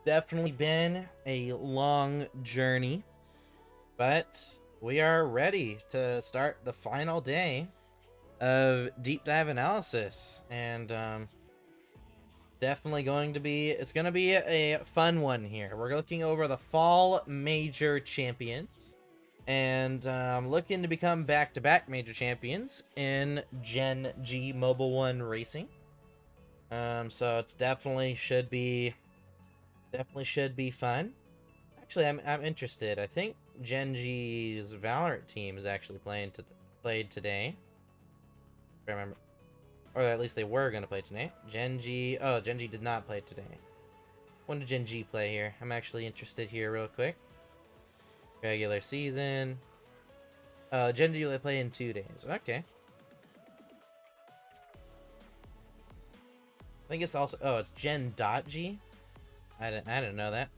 Definitely been a long journey, but we are ready to start the final day of deep dive analysis, and it's definitely going to be a fun one here. We're looking over the fall major champions, and looking to become back-to-back major champions in Gen.G Mobil1 racing. So it's definitely should be fun. Actually, I'm interested. I think Gen.G's Valorant team is actually played today. If I remember, or at least they were gonna play today. Gen.G. Oh, Gen.G did not play today. When did Gen.G play here? I'm actually interested here, real quick. Regular season. Gen.G they play in 2 days. Okay. I think it's also. Oh, it's Gen.G. I didn't know that.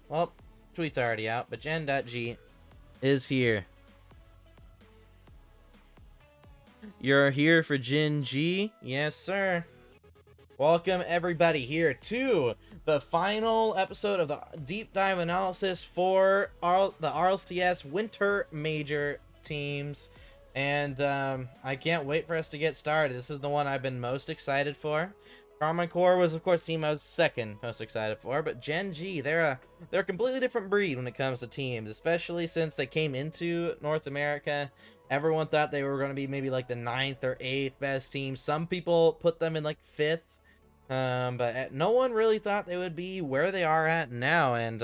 Well, tweet's already out, but Gen.G is here. You're here for Gen.G? Yes, sir. Welcome, everybody, here to the final episode of the deep dive analysis for the RLCS Winter Major teams. And I can't wait for us to get started. This is the one I've been most excited for. Carmine Corps was, of course, the team I was second most excited for, but Gen.G, they're a completely different breed when it comes to teams, especially since they came into North America. Everyone thought they were going to be maybe like the 9th or 8th best team. Some people put them in like 5th, but no one really thought they would be where they are at now. And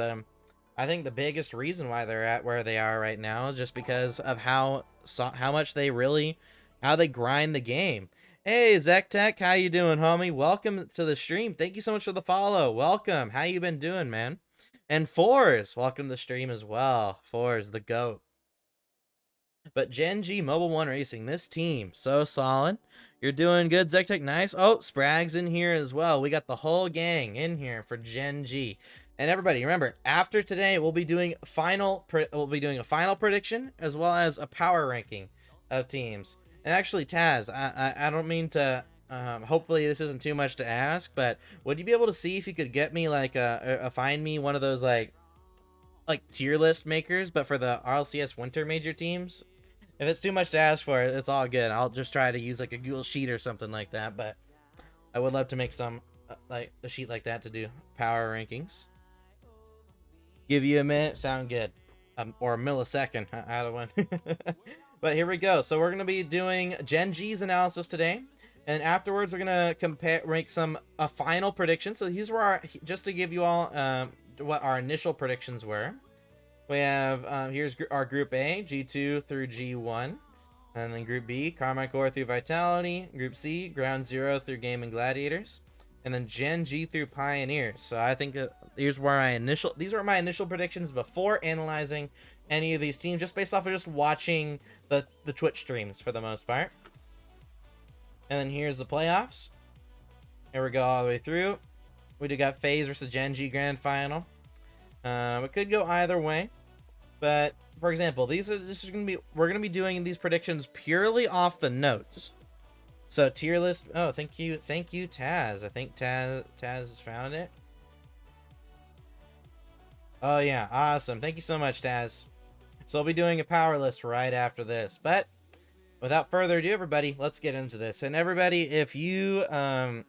I think the biggest reason why they're at where they are right now is just because of how much how they grind the game. Hey, Zach Tech, how you doing, homie? Welcome to the stream. Thank you so much for the follow. Welcome. How you been doing, man? And Fours, welcome to the stream as well. Fours, the GOAT. But Gen.G Mobil1 Racing, this team, so solid. You're doing good, Zach Tech. Nice. Oh, Sprag's in here as well. We got the whole gang in here for Gen.G. And everybody, remember, after today, we'll be doing a final prediction as well as a power ranking of teams. And actually, Taz, I don't mean to. Hopefully, this isn't too much to ask, but would you be able to see if you could get me like find me one of those like tier list makers, but for the RLCS Winter Major teams? If it's too much to ask for, it's all good. I'll just try to use like a Google Sheet or something like that. But I would love to make some like a sheet like that to do power rankings. Give you a minute, sound good, or a millisecond. I don't want. But here we go. So we're gonna be doing Gen.G's analysis today, and afterwards we're gonna make a final prediction. So these were just to give you all what our initial predictions were. We have here's our Group A, G2 through G1, and then Group B, Carmine Corps through Vitality, Group C, Ground Zero through Gaming Gladiators, and then Gen.G through Pioneers. So I think these were my initial predictions before analyzing any of these teams, just based off of just watching the Twitch streams for the most part. And then here's the playoffs. Here we go all the way through. We got FaZe versus Gen.G Grand Final. It could go either way, but for example, we're gonna be doing these predictions purely off the notes. So tier list. Oh, thank you, Taz. I think Taz has found it. Oh yeah, awesome. Thank you so much, Taz. So I'll be doing a power list right after this. But without further ado, everybody, let's get into this. And everybody, if you and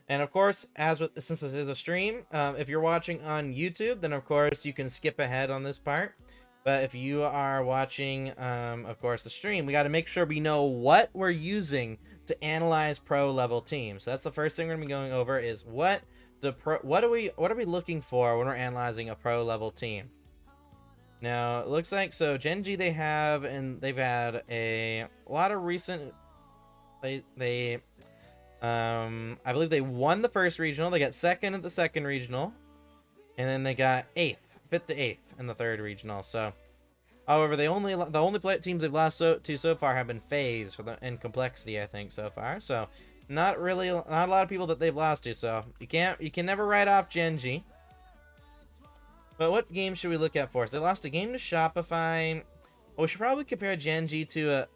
of course, since this is a stream, if you're watching on YouTube, then of course you can skip ahead on this part. But if you are watching, of course, the stream, we got to make sure we know what we're using to analyze pro level teams. So that's the first thing we're gonna be going over is what are we looking for when we're analyzing a pro level team. Now it looks like Gen.G they've had a lot of recent. I believe they won the first regional. They got second at the second regional, and then they got 5th to 8th in the third regional. So, however, the only teams they've lost to so far have been FaZe in complexity, I think, so far. So, not a lot of people that they've lost to. So you can never write off Gen.G. But what game should we look at for? So they lost a game to Shopify. Well, we should probably compare Gen.G to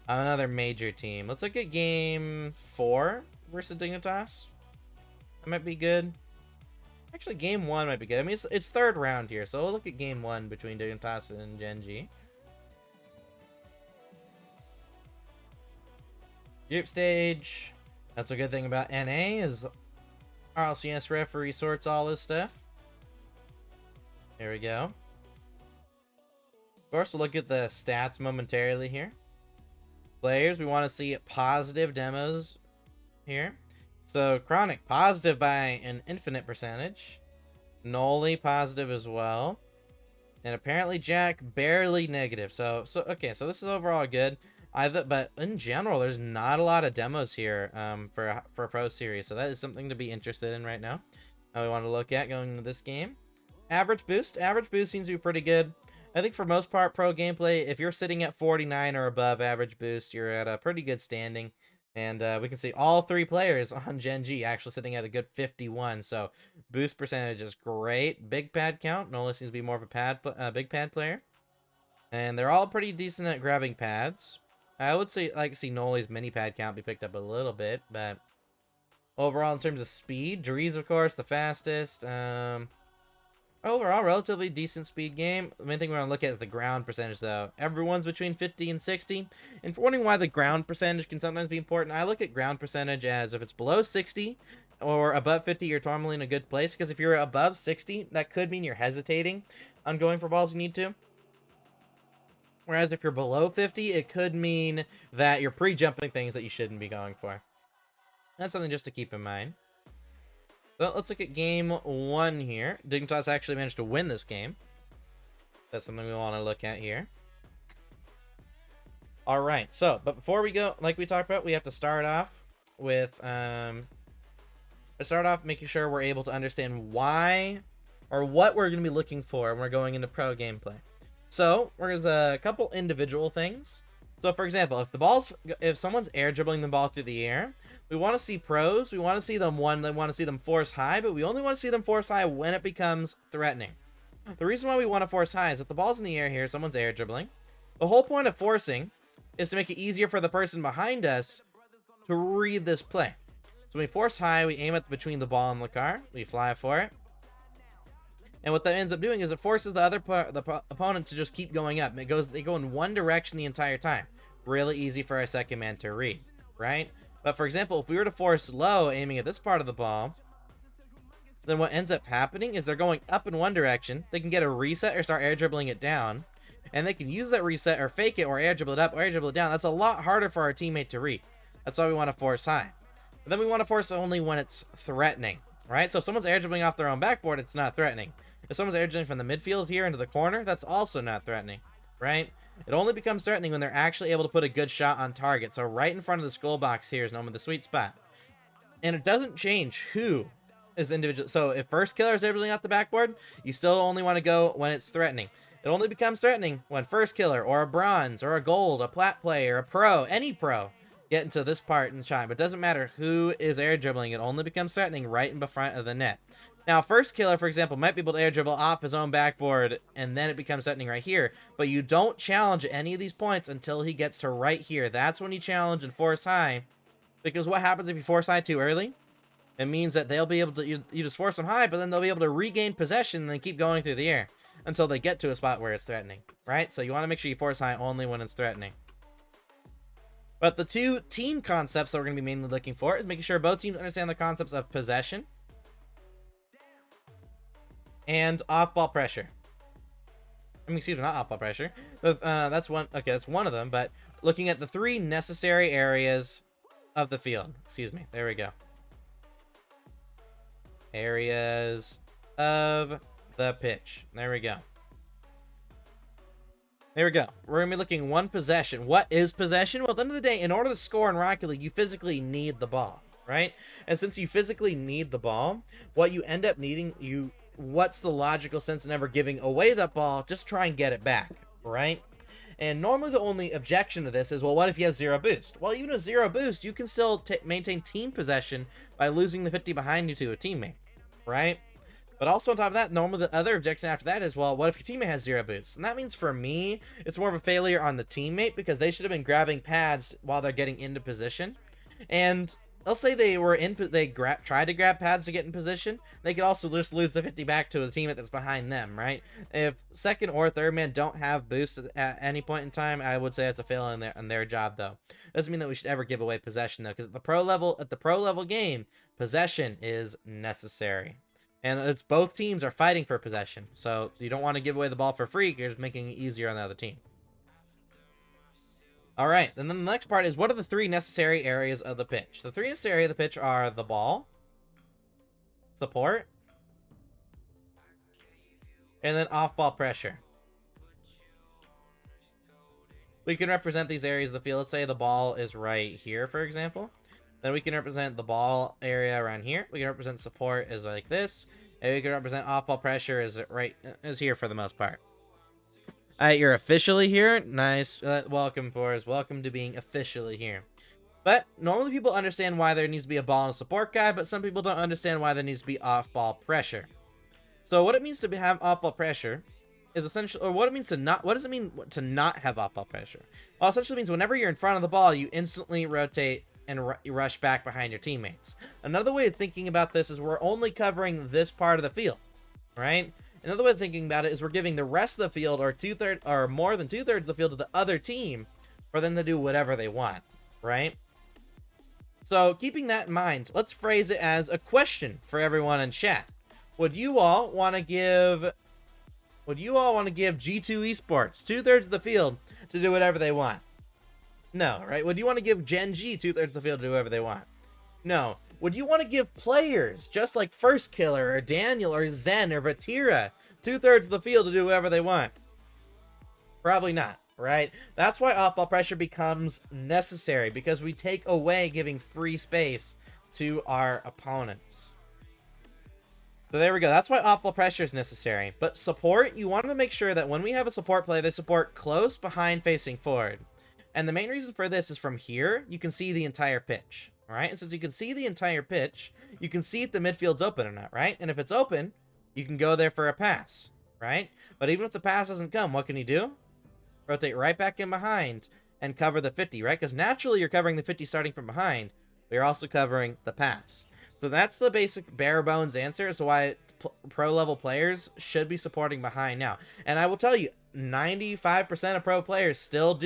another major team. Let's look at game 4 versus Dignitas. That might be good. Actually, game 1 might be good. I mean, it's third round here, so we'll look at game 1 between Doomsee and Gen.G. Group stage. That's a good thing about NA is RLCS referee sorts all this stuff. There we go. Of course, we'll look at the stats momentarily here. Players, we want to see positive demos here. So, Chronic, positive by an infinite percentage. Noli, positive as well. And apparently Jack, barely negative. So okay, so this is overall good. But in general, there's not a lot of demos here for a Pro Series. So that is something to be interested in right now. We want to look at going into this game. Average boost. Average boost seems to be pretty good. I think for most part, pro gameplay, if you're sitting at 49 or above average boost, you're at a pretty good standing. And we can see all 3 players on Gen.G actually sitting at a good 51. So boost percentage is great. Big pad count. Nola seems to be more of a big pad player. And they're all pretty decent at grabbing pads. I would say like to see Noli's mini pad count be picked up a little bit. But overall, in terms of speed, Dree's, of course, the fastest. Overall, relatively decent speed game. The main thing we're going to look at is the ground percentage, though. Everyone's between 50 and 60. And for wondering why the ground percentage can sometimes be important, I look at ground percentage as if it's below 60 or above 50, you're normally in a good place. Because if you're above 60, that could mean you're hesitating on going for balls you need to. Whereas if you're below 50, it could mean that you're pre-jumping things that you shouldn't be going for. That's something just to keep in mind. So let's look at game 1 here. Dignitas actually managed to win this game. That's something we want to look at here. Alright, so, but before we go, like we talked about, we have to start off with, making sure we're able to understand why, or what we're going to be looking for when we're going into pro gameplay. So, there's a couple individual things. So, for example, if someone's air dribbling the ball through the air, we want to see pros. We want to see them force high, but we only want to see them force high when it becomes threatening. The reason why we want to force high is if the ball's in the air here, someone's air dribbling. The whole point of forcing is to make it easier for the person behind us to read this play. So when we force high, we aim at between the ball and the car. We fly for it. And what that ends up doing is it forces the opponent to just keep going up. They go in one direction the entire time. Really easy for our second man to read, right? But for example, if we were to force low, aiming at this part of the ball, then what ends up happening is they're going up in one direction. They can get a reset or start air dribbling it down. And they can use that reset or fake it or air dribble it up or air dribble it down. That's a lot harder for our teammate to read. That's why we want to force high. But then we want to force only when it's threatening, right? So if someone's air dribbling off their own backboard, it's not threatening. If someone's air dribbling from the midfield here into the corner, that's also not threatening, right? It only becomes threatening when they're actually able to put a good shot on target. So right in front of the skull box here is known as the sweet spot. And it doesn't change who is individual. So if first killer is dribbling off the backboard, you still only want to go when it's threatening. It only becomes threatening when first killer or a bronze or a gold, a plat player, a pro, any pro get into this part in time. But it doesn't matter who is air dribbling. It only becomes threatening right in front of the net. Now, first killer, for example, might be able to air dribble off his own backboard, and then it becomes threatening right here. But you don't challenge any of these points until he gets to right here. That's when you challenge and force high. Because what happens if you force high too early? It means that they'll be able to, you just force them high, but then they'll be able to regain possession and then keep going through the air until they get to a spot where it's threatening, right? So you want to make sure you force high only when it's threatening. But the two team concepts that we're going to be mainly looking for is making sure both teams understand the concepts of possession and off-ball pressure. I mean, excuse me, not off-ball pressure. That's one. Okay, that's one of them. But looking at the 3 necessary areas of the field. Excuse me. There we go. Areas of the pitch. There we go. There we go. We're going to be looking one possession. What is possession? Well, at the end of the day, in order to score in Rocket League, you physically need the ball, right? And since you physically need the ball, what you end up needing, what's the logical sense in ever giving away that ball? Just try and get it back, right? And normally the only objection to this is, well, what if you have 0 boost? Well, even with 0 boost, you can still maintain team possession by losing the 50 behind you to a teammate, right? But also on top of that, normally the other objection after that is, well, what if your teammate has 0 boost? And that means for me, it's more of a failure on the teammate because they should have been grabbing pads while they're getting into position. And let's say they were in, they tried to grab pads to get in position, they could also just lose the 50 back to a teammate that's behind them, right? If second or third man don't have boost at any point in time, I would say it's a fail on their job, though. Doesn't mean that we should ever give away possession, though, because at the pro level game, possession is necessary. And it's both teams are fighting for possession, so you don't want to give away the ball for free. You're just making it easier on the other team. All right, and then the next part is, what are the 3 necessary areas of the pitch? The 3 necessary areas of the pitch are the ball, support, and then off-ball pressure. We can represent these areas of the field. Let's say the ball is right here, for example. Then we can represent the ball area around here. We can represent support as like this. And we can represent off-ball pressure as here for the most part. Alright, you're officially here. Nice. Welcome, Forrest. Welcome to being officially here. But normally people understand why there needs to be a ball and a support guy, but some people don't understand why there needs to be off-ball pressure. So what it means to have off-ball pressure is essentially, or what it means to not, what does it mean to not have off-ball pressure? Well, essentially means whenever you're in front of the ball, you instantly rotate and rush back behind your teammates. Another way of thinking about this is we're only covering this part of the field, right? Another way of thinking about it is we're giving the rest of the field, or or more than 2/3 of the field, to the other team for them to do whatever they want, right? So keeping that in mind, let's phrase it as a question for everyone in chat. Would you all want to give G2 Esports 2/3 of the field to do whatever they want? No, right? Would you want to give Gen.G 2/3 of the field to do whatever they want? No. Would you want to give players, just like First Killer, or Daniel, or Zen, or Vatira, 2/3 of the field to do whatever they want? Probably not, right? That's why off-ball pressure becomes necessary, because we take away giving free space to our opponents. So there we go. That's why off-ball pressure is necessary. But support, you want to make sure that when we have a support play, they support close, behind, facing forward. And the main reason for this is from here, you can see the entire pitch, right? And since you can see the entire pitch, you can see if the midfield's open or not, right? And if it's open, you can go there for a pass, right? But even if the pass doesn't come, what can you do? Rotate right back in behind and cover the 50, right? Because naturally you're covering the 50 starting from behind, but you're also covering the pass. So that's the basic bare bones answer as to why pro level players should be supporting behind now. And I will tell you, 95% of pro players still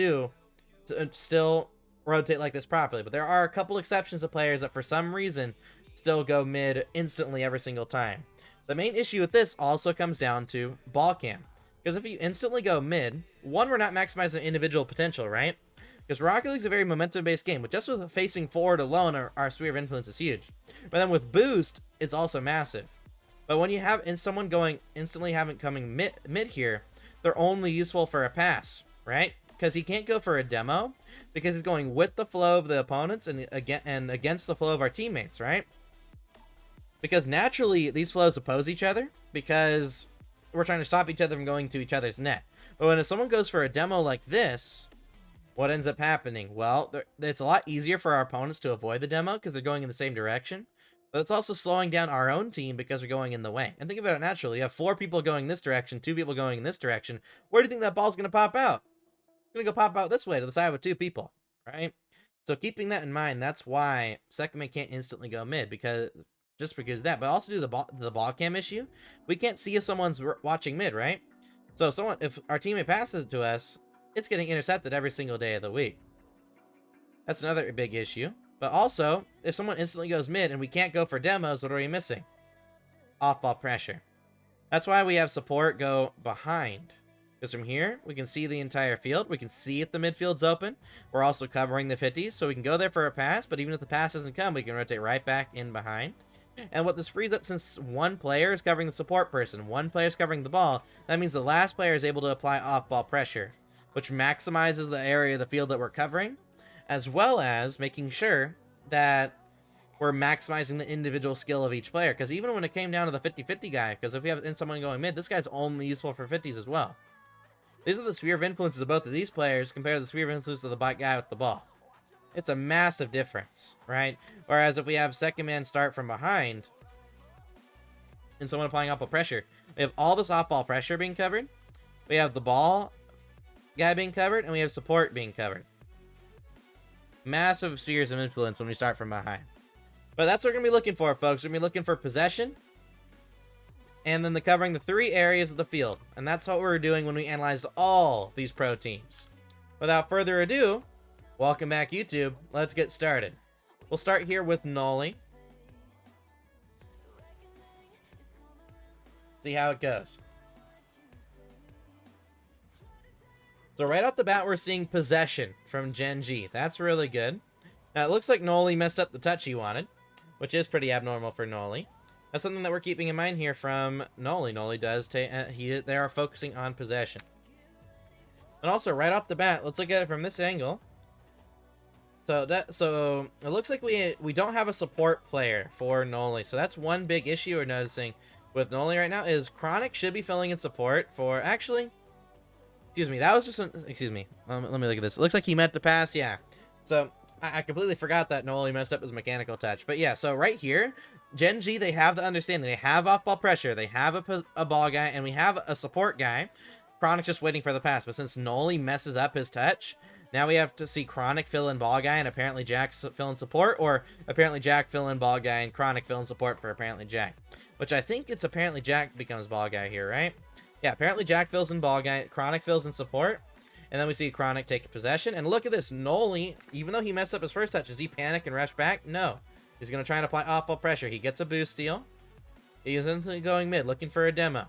rotate like this properly, but there are a couple exceptions of players that for some reason still go mid instantly every single time. The main issue with this also comes down to ball cam, because if you instantly go mid, one, we're not maximizing individual potential, right? Because Rocket League's a very momentum based game, but just with facing forward alone, our sphere of influence is huge. But then with boost, it's also massive. But when you have someone going instantly coming mid here, they're only useful for a pass, right? Because he can't go for a demo, because he's going with the flow of the opponents and against the flow of our teammates, right? Because naturally these flows oppose each other, because we're trying to stop each other from going to each other's net. But when someone goes for a demo like this, what ends up happening? Well, it's a lot easier for our opponents to avoid the demo because they're going in the same direction. But it's also slowing down our own team because we're going in the way. And think about it naturally. You have 4 people going this direction, 2 people going in this direction. Where do you think that ball's going to pop out? Gonna go pop out this way to the side with 2 people, right? So keeping that in mind, that's why second man can't instantly go mid, because of that. But also the ball cam issue, we can't see if someone's watching mid, right? So if our teammate passes it to us, it's getting intercepted every single day of the week. That's another big issue. But also, if someone instantly goes mid and we can't go for demos, what are we missing? Off-ball pressure. That's why we have support go behind. Because from here, we can see the entire field. We can see if the midfield's open. We're also covering the 50s, so we can go there for a pass. But even if the pass doesn't come, we can rotate right back in behind. And what this frees up, since one player is covering the support person, one player is covering the ball, that means the last player is able to apply off-ball pressure, which maximizes the area of the field that we're covering, as well as making sure that we're maximizing the individual skill of each player. Because even when it came down to the 50-50 guy, because if we have someone going mid, this guy's only useful for 50s as well. These are the sphere of influences of both of these players compared to the sphere of influence of the guy with the ball. It's a massive difference, right? Whereas if we have second man start from behind and someone applying off-ball pressure, we have all this off-ball pressure being covered, we have the ball guy being covered, and we have support being covered. Massive spheres of influence when we start from behind. But that's what we're going to be looking for, folks. We're going to be looking for possession, and then covering the 3 areas of the field. And that's what we're doing when we analyzed all these pro teams. Without further ado, welcome back, YouTube. Let's get started. We'll start here with Noli. See how it goes. So right off the bat, we're seeing possession from Gen.G. That's really good. Now, it looks like Noli messed up the touch he wanted, which is pretty abnormal for Noli. That's something that we're keeping in mind here from Noli. Noli does take... they are focusing on possession. And also, right off the bat, let's look at it from this angle. So it looks like we don't have a support player for Noli. So that's one big issue we're noticing with Noli right now is Chronic should be filling in support for... Actually... Excuse me, that was just excuse me. Let me look at this. It looks like he meant to pass, yeah. So, I completely forgot that Noli messed up his mechanical touch. But yeah, so right here, Gen.G, they have the understanding. They have off-ball pressure. They have a ball guy, and we have a support guy. Chronic just waiting for the pass. But since Noli messes up his touch, now we have to see Chronic fill in ball guy, and apparently Jack fill in support, or apparently Jack fill in ball guy, and Chronic fill in support for apparently Jack. Which I think it's apparently Jack becomes ball guy here, right? Yeah, apparently Jack fills in ball guy, Chronic fills in support, and then we see Chronic take possession. And look at this, Noli, even though he messed up his first touch, does he panic and rush back? No. He's going to try and apply off-ball pressure. He gets a boost steal. He is instantly going mid, looking for a demo.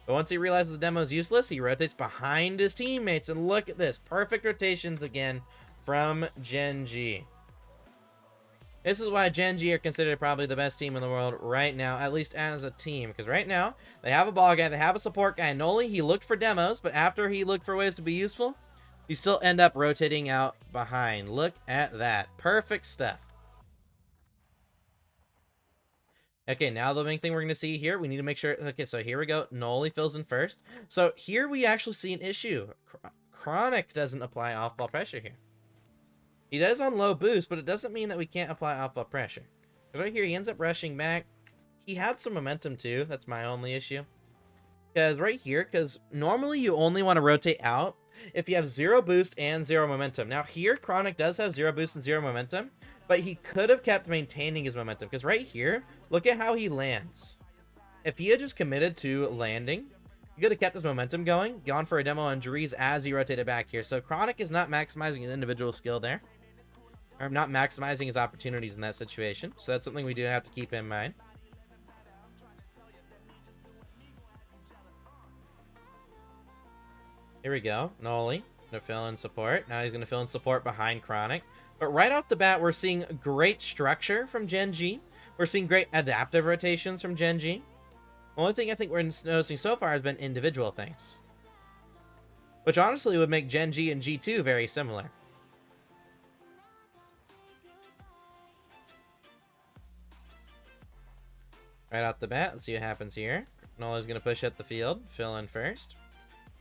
But once he realizes the demo is useless, he rotates behind his teammates. And look at this, perfect rotations again from Gen.G. This is why Gen.G are considered probably the best team in the world right now, at least as a team. Because right now, they have a ball guy, they have a support guy. Noli, he looked for demos, but after he looked for ways to be useful, he still end up rotating out behind. Look at that. Perfect stuff. Okay, now the main thing we're going to see here, we need to make sure... Okay, so here we go. Noli fills in first. So here we actually see an issue. Chronic doesn't apply off-ball pressure here. He does on low boost, but it doesn't mean that we can't apply off-ball pressure. Because right here, he ends up rushing back. He had some momentum too. That's my only issue. Because right here, because normally you only want to rotate out if you have 0 boost and 0 momentum. Now here, Chronic does have 0 boost and 0 momentum, but he could have kept maintaining his momentum. Because right here, look at how he lands. If he had just committed to landing, he could have kept his momentum going, gone for a demo on Dries as he rotated back here. So Chronic is not maximizing his individual skill there. Or not maximizing his opportunities in that situation. So that's something we do have to keep in mind. Here we go. Noli going to fill in support. Now he's going to fill in support behind Chronic. But right off the bat, we're seeing great structure from Gen.G. We're seeing great adaptive rotations from Gen.G. The only thing I think we're noticing so far has been individual things. Which honestly would make Gen.G and G2 very similar. Right off the bat, let's see what happens here. Noli's going to push up the field, fill in first.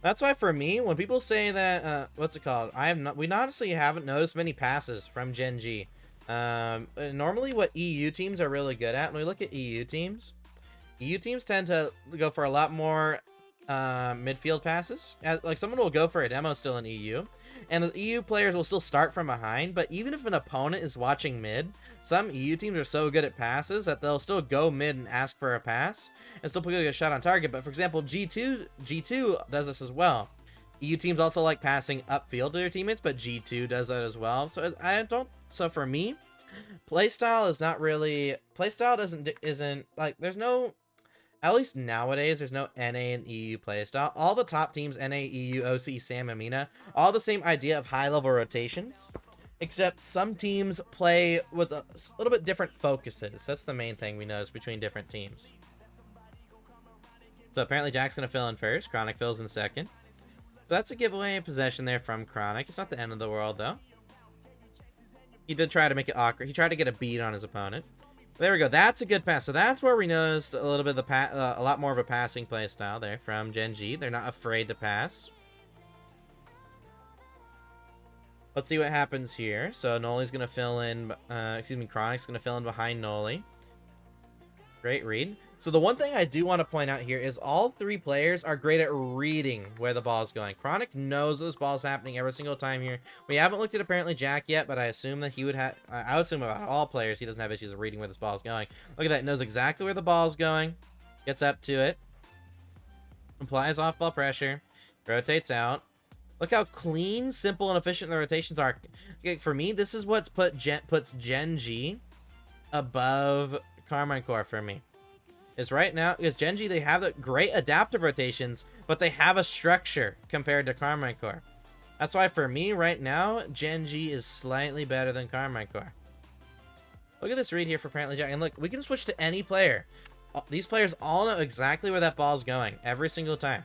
That's why for me, when people say that, what's it called? We honestly haven't noticed many passes from Gen.G. Normally what EU teams are really good at, when we look at EU teams tend to go for a lot more midfield passes. Like someone will go for a demo still in EU, and the EU players will still start from behind, but even if an opponent is watching mid, some EU teams are so good at passes that they'll still go mid and ask for a pass and still put a shot on target. But for example, G2 does this as well. EU teams also like passing upfield to their teammates, but G2 does that as well. So for me, playstyle isn't like, there's no, at least nowadays, there's no NA and EU playstyle. All the top teams, NA, EU, OC, SAM, and MENA, all the same idea of high-level rotations, except some teams play with a little bit different focuses. That's the main thing we notice between different teams. So apparently Jack's going to fill in first. Chronic fills in second. So that's a giveaway possession there from Chronic. It's not the end of the world, though. He did try to make it awkward. He tried to get a beat on his opponent. There we go. That's a good pass. So that's where we noticed a little bit of a lot more of a passing play style there from Gen.G. They're not afraid to pass. Let's see what happens here. So Noli's going to fill in, Chronic's going to fill in behind Noli. Great read. So the one thing I do want to point out here is all three players are great at reading where the ball is going. Chronic knows this ball is happening every single time here. We haven't looked at apparently Jack yet, but I assume that he would have. I would assume about all players he doesn't have issues of reading where this ball is going. Look at that, knows exactly where the ball is going, gets up to it, applies off-ball pressure, rotates out. Look how clean, simple, and efficient the rotations are. For me, this is what's puts Gen.G above Carmine Core for me. Is right now, because Gen.G, they have the great adaptive rotations, but they have a structure compared to Carmine Core. That's why for me right now, Gen.G is slightly better than Carmine Core. Look at this read here for apparently Jack. And look, we can switch to any player. These players all know exactly where that ball's going every single time.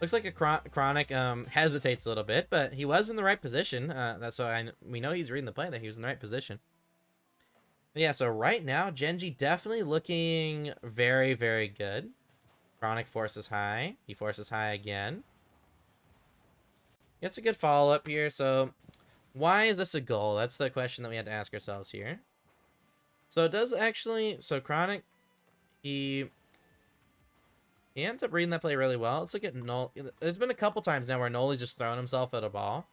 Looks like a Chronic hesitates a little bit, but he was in the right position. That's why we know he's reading the play, that he was in the right position. But yeah, so right now, Gen.G definitely looking very, very good. Chronic forces high. He forces high again. Gets a good follow-up here, so why is this a goal? That's the question that we had to ask ourselves here. So it does actually... So Chronic, he ends up reading that play really well. Let's look at Null. There's been a couple times now where Noli's just thrown himself at a ball.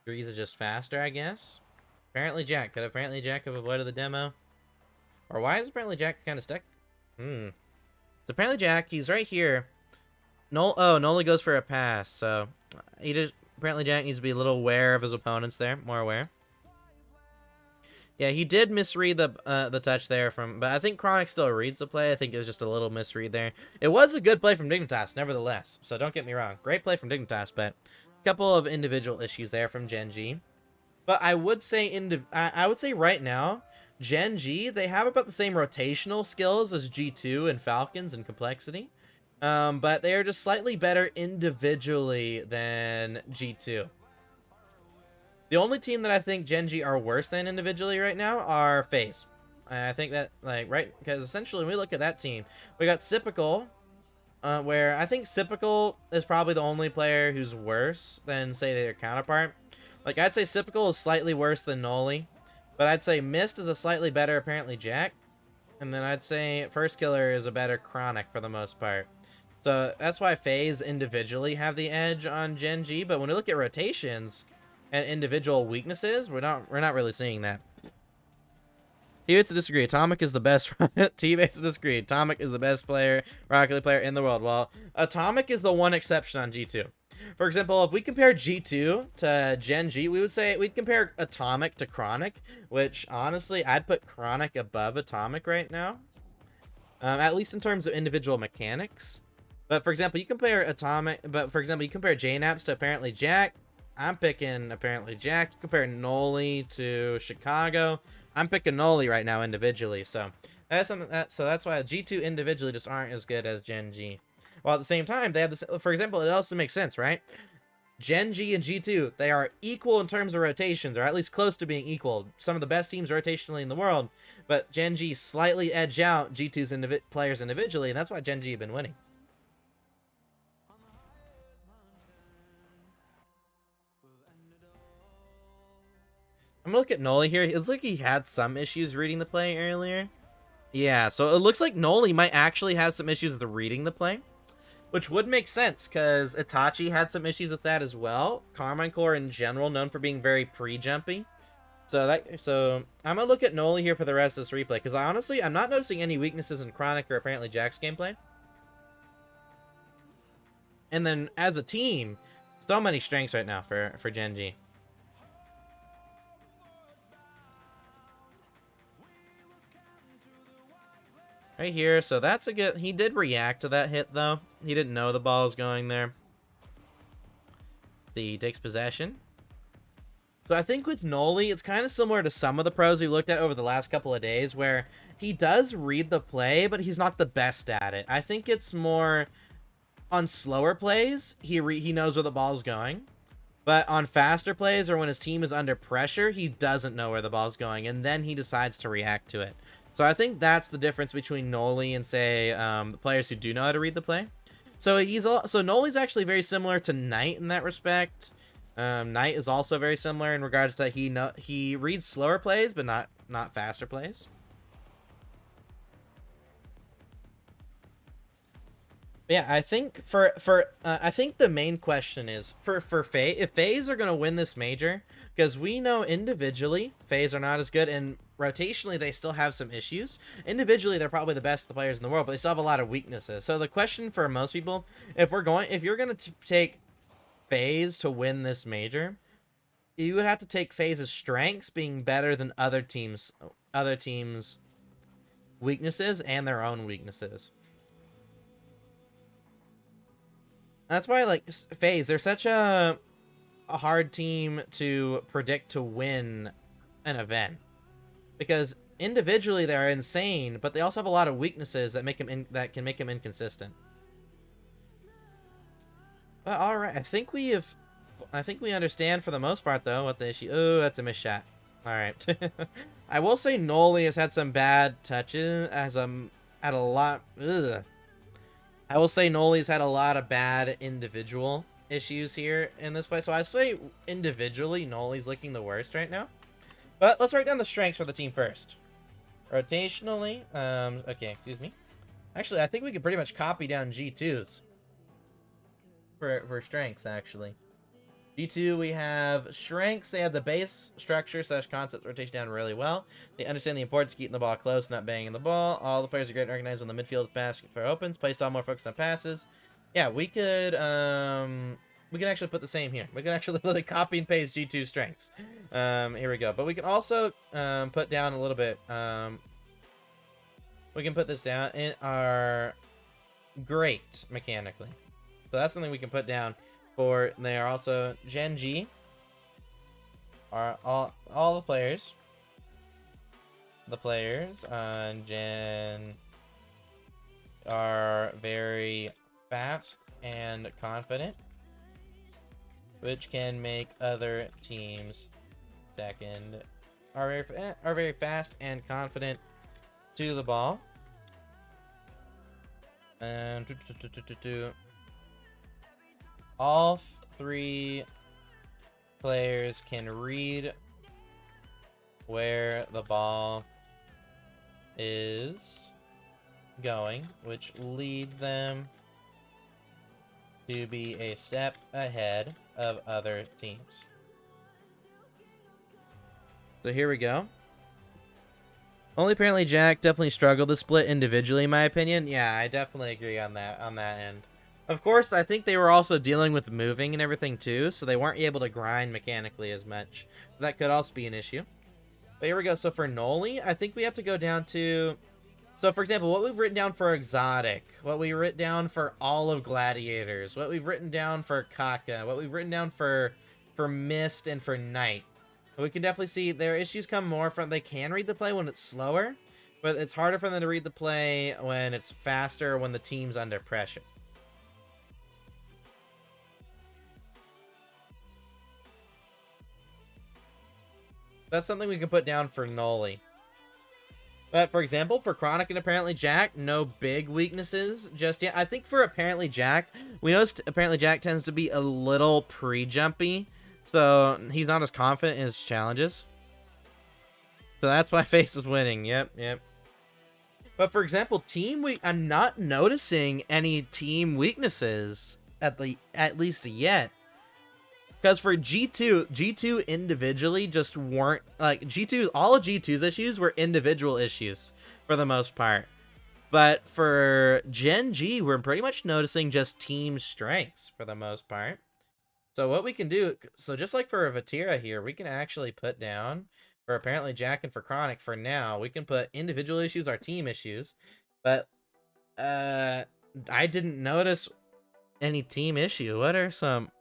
Grease is just faster, I guess. Apparently Jack. Could apparently Jack have avoided the demo? Or why is apparently Jack kind of stuck? So apparently Jack, he's right here. Noli goes for a pass. So he just apparently Jack needs to be a little aware of his opponents there. More aware. Yeah, he did misread the touch there but I think Chronic still reads the play. I think it was just a little misread there. It was a good play from Dignitas, nevertheless. So don't get me wrong. Great play from Dignitas, but a couple of individual issues there from Gen.G. But I would say right now, Gen.G, they have about the same rotational skills as G2 and Falcons and complexity. But they are just slightly better individually than G2. The only team that I think Gen.G are worse than individually right now are FaZe. I think that, because essentially when we look at that team, we got Sipical, where I think Sipical is probably the only player who's worse than, say, their counterpart. Like, I'd say Sipical is slightly worse than Noli, but I'd say Mist is a slightly better, apparently, Jack. And then I'd say First Killer is a better Chronic for the most part. So that's why FaZe individually have the edge on Gen.G, but when we look at rotations and individual weaknesses, we're not really seeing that. Teammates disagree. Atomic is the best. Teammates disagree. Atomic is the best player, Rocket League player in the world. Well, Atomic is the one exception on G2. For example, if we compare G2 to Gen.G, we would say we'd compare Atomic to Chronic, which honestly I'd put Chronic above Atomic right now, at least in terms of individual mechanics. But for example, you compare JNAPS to apparently Jack. I'm picking apparently Jack. You compare Noli to Chicago. I'm picking Noli right now individually. So that's something that's why G2 individually just aren't as good as Gen.G. While at the same time, they have this. For example, it also makes sense, right? Gen.G and G2, they are equal in terms of rotations, or at least close to being equal. Some of the best teams rotationally in the world, but Gen.G slightly edge out G2's players individually, and that's why Gen.G have been winning. I'm gonna look at Noli here. It looks like he had some issues reading the play earlier. Yeah, so it looks like Noli might actually have some issues with reading the play, which would make sense because Itachi had some issues with that as well. Carmine Core in general known for being very pre-jumpy. So I'm gonna look at Noli here for the rest of this replay because honestly I'm not noticing any weaknesses in Chronic or apparently Jack's gameplay. And then as a team, so many strengths right now for Gen.G. Right here, so that's a good... He did react to that hit, though. He didn't know the ball was going there. See, he takes possession. So I think with Noli, it's kind of similar to some of the pros we looked at over the last couple of days, where he does read the play, but he's not the best at it. I think it's more on slower plays, he knows where the ball's going. But on faster plays, or when his team is under pressure, he doesn't know where the ball's going, and then he decides to react to it. So I think that's the difference between Noli and, say, the players who do know how to read the play. So Noli's actually very similar to Knight in that respect. Knight is also very similar in regards to he reads slower plays, but not faster plays. Yeah, I think I think the main question is for FaZe, if FaZe are gonna win this major, because we know individually FaZe are not as good, and rotationally they still have some issues. Individually, they're probably the best players in the world, but they still have a lot of weaknesses. So the question for most people, if you're gonna take FaZe to win this major, you would have to take FaZe's strengths being better than other teams' weaknesses and their own weaknesses. That's why, like, FaZe, they're such a hard team to predict to win an event, because individually they're insane, but they also have a lot of weaknesses that can make them inconsistent. But all right, I think we understand for the most part though what the issue. Oh, that's a missed shot. All right. I will say Noli has had some bad touches had a lot. Ugh. I will say Noli's had a lot of bad individual issues here in this play. So I say individually, Noli's looking the worst right now. But let's write down the strengths for the team first. Rotationally, okay, excuse me. Actually, I think we could pretty much copy down G2's for strengths, actually. G2, we have strengths. They have the base structure / concept rotation down really well. They understand the importance of keeping the ball close, not banging the ball. All the players are great and organized on the midfield basket for opens. Play style more focused on passes. Yeah, we can actually put the same here. We can actually literally copy and paste G2 strengths. Here we go. But we can also put down a little bit. We can put this down in our great mechanically. So that's something we can put down. They are also Gen.G are all the players. The players on Gen are very fast and confident, which can make other teams second. Are very fast and confident to the ball. And all three players can read where the ball is going, which leads them to be a step ahead of other teams. So here we go. Only apparently Jack definitely struggled to split individually, in my opinion. Yeah, I definitely agree on that end. Of course, I think they were also dealing with moving and everything too, so they weren't able to grind mechanically as much. So that could also be an issue. But here we go. So for Noli, I think we have to go down to... So for example, what we've written down for Exotic, what we written down for all of Gladiators, what we've written down for Kaka, what we've written down for Mist and for Night. We can definitely see their issues come more from they can read the play when it's slower, but it's harder for them to read the play when it's faster, when the team's under pressure. That's something we can put down for Noli. But for example, for Chronic and apparently Jack, no big weaknesses just yet. I think for apparently Jack, we noticed apparently Jack tends to be a little pre-jumpy, so he's not as confident in his challenges. So that's why FaZe is winning. Yep. But for example, I'm not noticing any team weaknesses at least yet. Because for G2 individually just weren't, like, all of G2's issues were individual issues for the most part. But for Gen.G, we're pretty much noticing just team strengths for the most part. So what we can do, so just like for Vatira here, we can actually put down, for apparently Jack and for Chronic for now, we can put individual issues are team issues. But I didn't notice any team issue. What are some...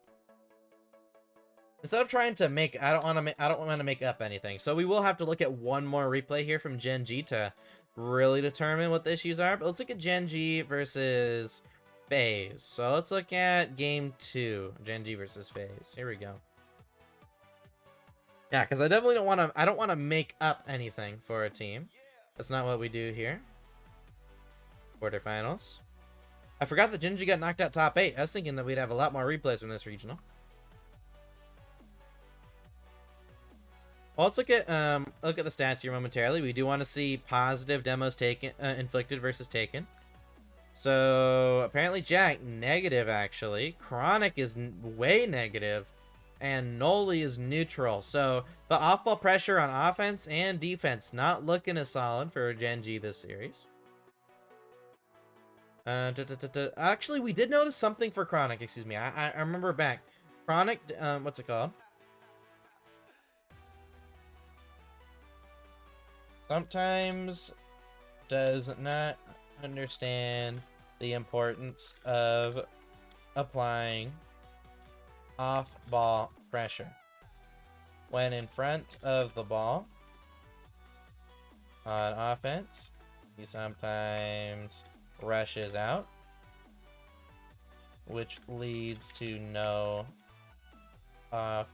Instead of trying to make, I don't want to make up anything. So we will have to look at one more replay here from Gen.G to really determine what the issues are. But let's look at Gen.G versus FaZe. So let's look at game 2, Gen.G versus FaZe. Here we go. Yeah, because I definitely don't want to make up anything for a team. That's not what we do here. Quarterfinals. I forgot that Gen.G got knocked out top 8. I was thinking that we'd have a lot more replays from this regional. Well, let's look at the stats here momentarily. We do want to see positive demos taken, inflicted versus taken. So apparently Jack negative actually. Chronic is way negative, and Noli is neutral. So the off-ball pressure on offense and defense not looking as solid for Gen.G this series. Actually, we did notice something for Chronic. Excuse me. I remember back. Chronic. What's it called? Sometimes does not understand the importance of applying off-ball pressure. When in front of the ball on offense, he sometimes rushes out, which leads to no off-ball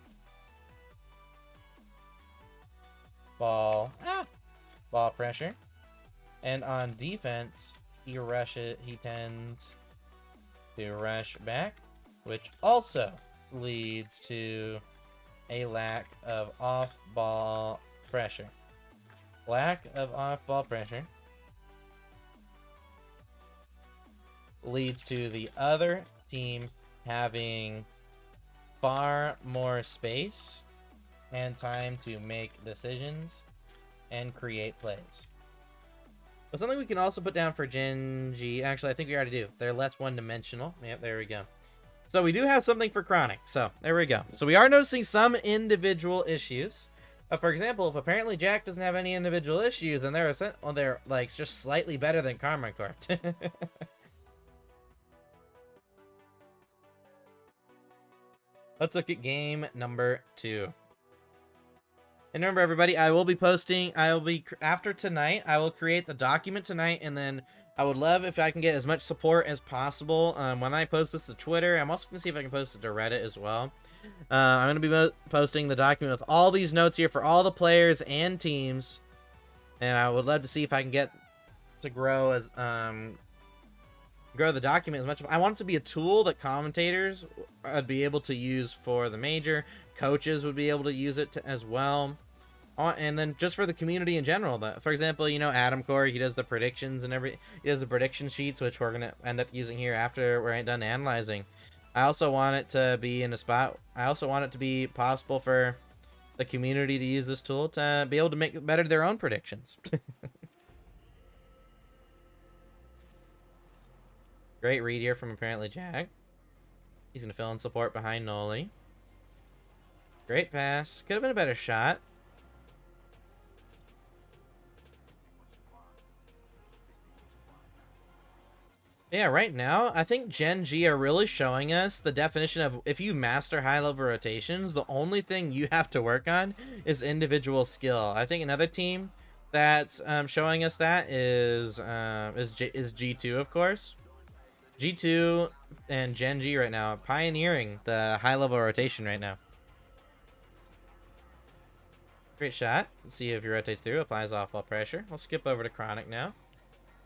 ball pressure. And on defense, he tends to rush back, which also leads to a lack of off-ball pressure. Lack of off-ball pressure leads to the other team having far more space and time to make decisions and create plays. But something we can also put down for Gen.G, actually I think we already do. They're less one-dimensional. Yep, there we go. So we do have something for Chronic. So there we go. So we are noticing some individual issues. For example, if apparently Jack doesn't have any individual issues, and they're like just slightly better than Karma Corp. Let's look at game number 2. And remember, everybody, after tonight, I will create the document tonight, and then I would love if I can get as much support as possible when I post this to Twitter. I'm also going to see if I can post it to Reddit as well. I'm going to be posting the document with all these notes here for all the players and teams, and I would love to see if I can get to grow the document as much. I want it to be a tool that commentators would be able to use for the major. Coaches would be able to use it as well. And then just for the community in general. For example, you know, Adam Corey, he does the predictions and he does the prediction sheets, which we're going to end up using here after we're done analyzing. I also want it to be in a spot. I also want it to be possible for the community to use this tool to be able to make better their own predictions. Great read here from apparently Jack. He's going to fill in support behind Noli. Great pass. Could have been a better shot. Yeah, right now, I think Gen.G are really showing us the definition of if you master high-level rotations, the only thing you have to work on is individual skill. I think another team that's showing us that is G2, of course. G2 and Gen.G right now are pioneering the high-level rotation right now. Great shot. Let's see if he rotates through, applies off-ball pressure. We'll skip over to Chronic now.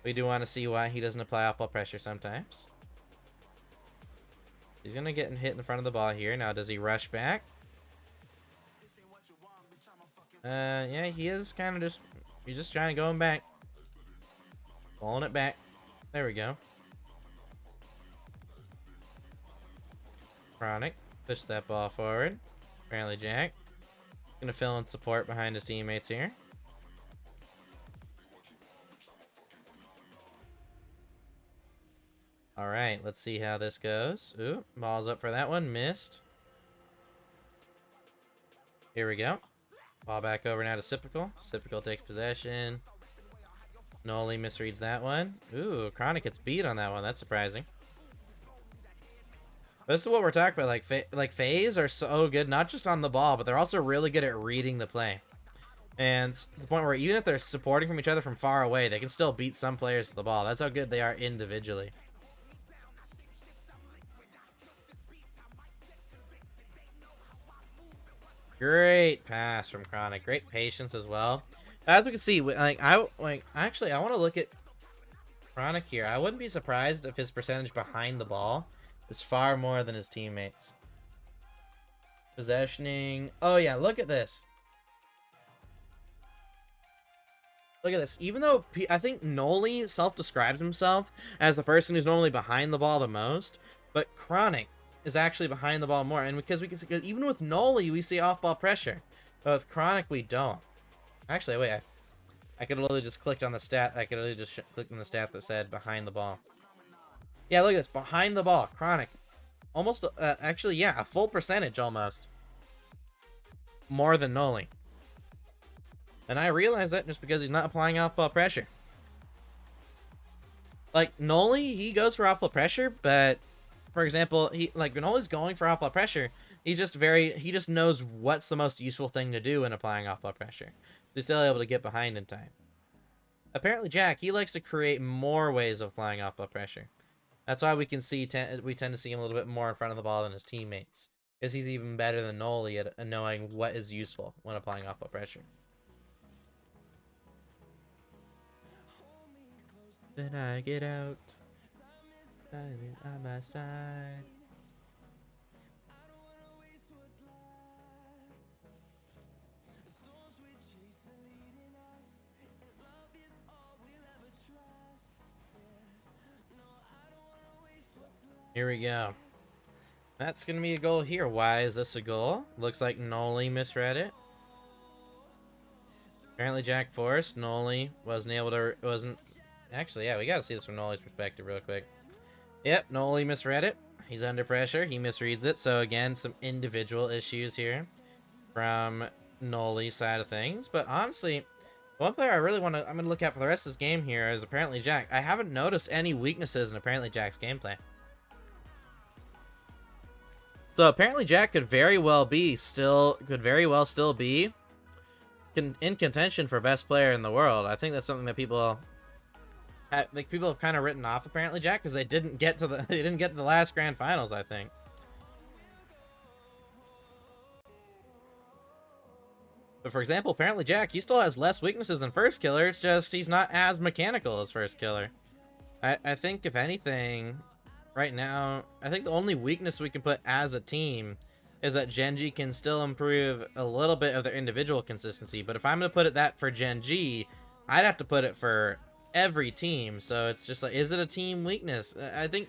We do want to see why he doesn't apply off-ball pressure sometimes. He's going to get hit in front of the ball here. Now, does he rush back? Yeah, he is kind of he's just trying to go him back. Pulling it back. There we go. Chronic. Push that ball forward. Apparently Jack. Gonna fill in support behind his teammates here. Alright, let's see how this goes. Ooh, ball's up for that one. Missed. Here we go. Ball back over now to Sipical. Sipical takes possession. Noli misreads that one. Ooh, Chronic gets beat on that one. That's surprising. This is what we're talking about. Like FaZe are so good, not just on the ball, but they're also really good at reading the play. And to the point where even if they're supporting from each other from far away, they can still beat some players with the ball. That's how good they are individually. Great pass from Chronic. Great patience as well. As we can see, actually I want to look at Chronic here. I wouldn't be surprised if his percentage behind the ball is far more than his teammates. Possessioning. Oh yeah, look at this. look at this. Even though I think Noli self-describes himself as the person who's normally behind the ball the most, but Chronic is actually behind the ball more. And because we can see, even with Noli, we see off-ball pressure, but with Chronic, we don't. Actually, wait, I could have literally just clicked on the stat. I could have just clicked on the stat that said behind the ball. Yeah, look at this. Behind the ball, Chronic. Almost, actually, yeah, a full percentage almost. More than Noli. And I realize that just because he's not applying off-ball pressure. Like, Noli, he goes for off-ball pressure, but, for example, when Noli's going for off-ball pressure, he just knows what's the most useful thing to do when applying off-ball pressure. He's still able to get behind in time. Apparently, Jack, he likes to create more ways of applying off-ball pressure. That's why we can see we tend to see him a little bit more in front of the ball than his teammates, because he's even better than Noli at knowing what is useful when applying off-ball pressure. Then I get out, on my side. Here we go. That's gonna be a goal here. Why is this a goal? Looks like Noli misread it. Apparently Jack forced. Noli wasn't actually, yeah, we gotta see this from Noli's perspective real quick. Yep, Noli misread it. He's under pressure. He misreads it. So again, some individual issues here from Noli's side of things. But honestly, one player I'm gonna look at for the rest of this game here is apparently Jack. I haven't noticed any weaknesses in apparently Jack's gameplay. So apparently Jack could very well still be in contention for best player in the world. I think that's something that people have kind of written off apparently Jack, because they didn't get to the last grand finals, I think. But for example, apparently Jack, he still has less weaknesses than First Killer. It's just he's not as mechanical as First Killer. I think if anything, right now, I think the only weakness we can put as a team is that Gen.G can still improve a little bit of their individual consistency. But if I'm going to put it that for Gen.G, I'd have to put it for every team. So it's just like, is it a team weakness? I think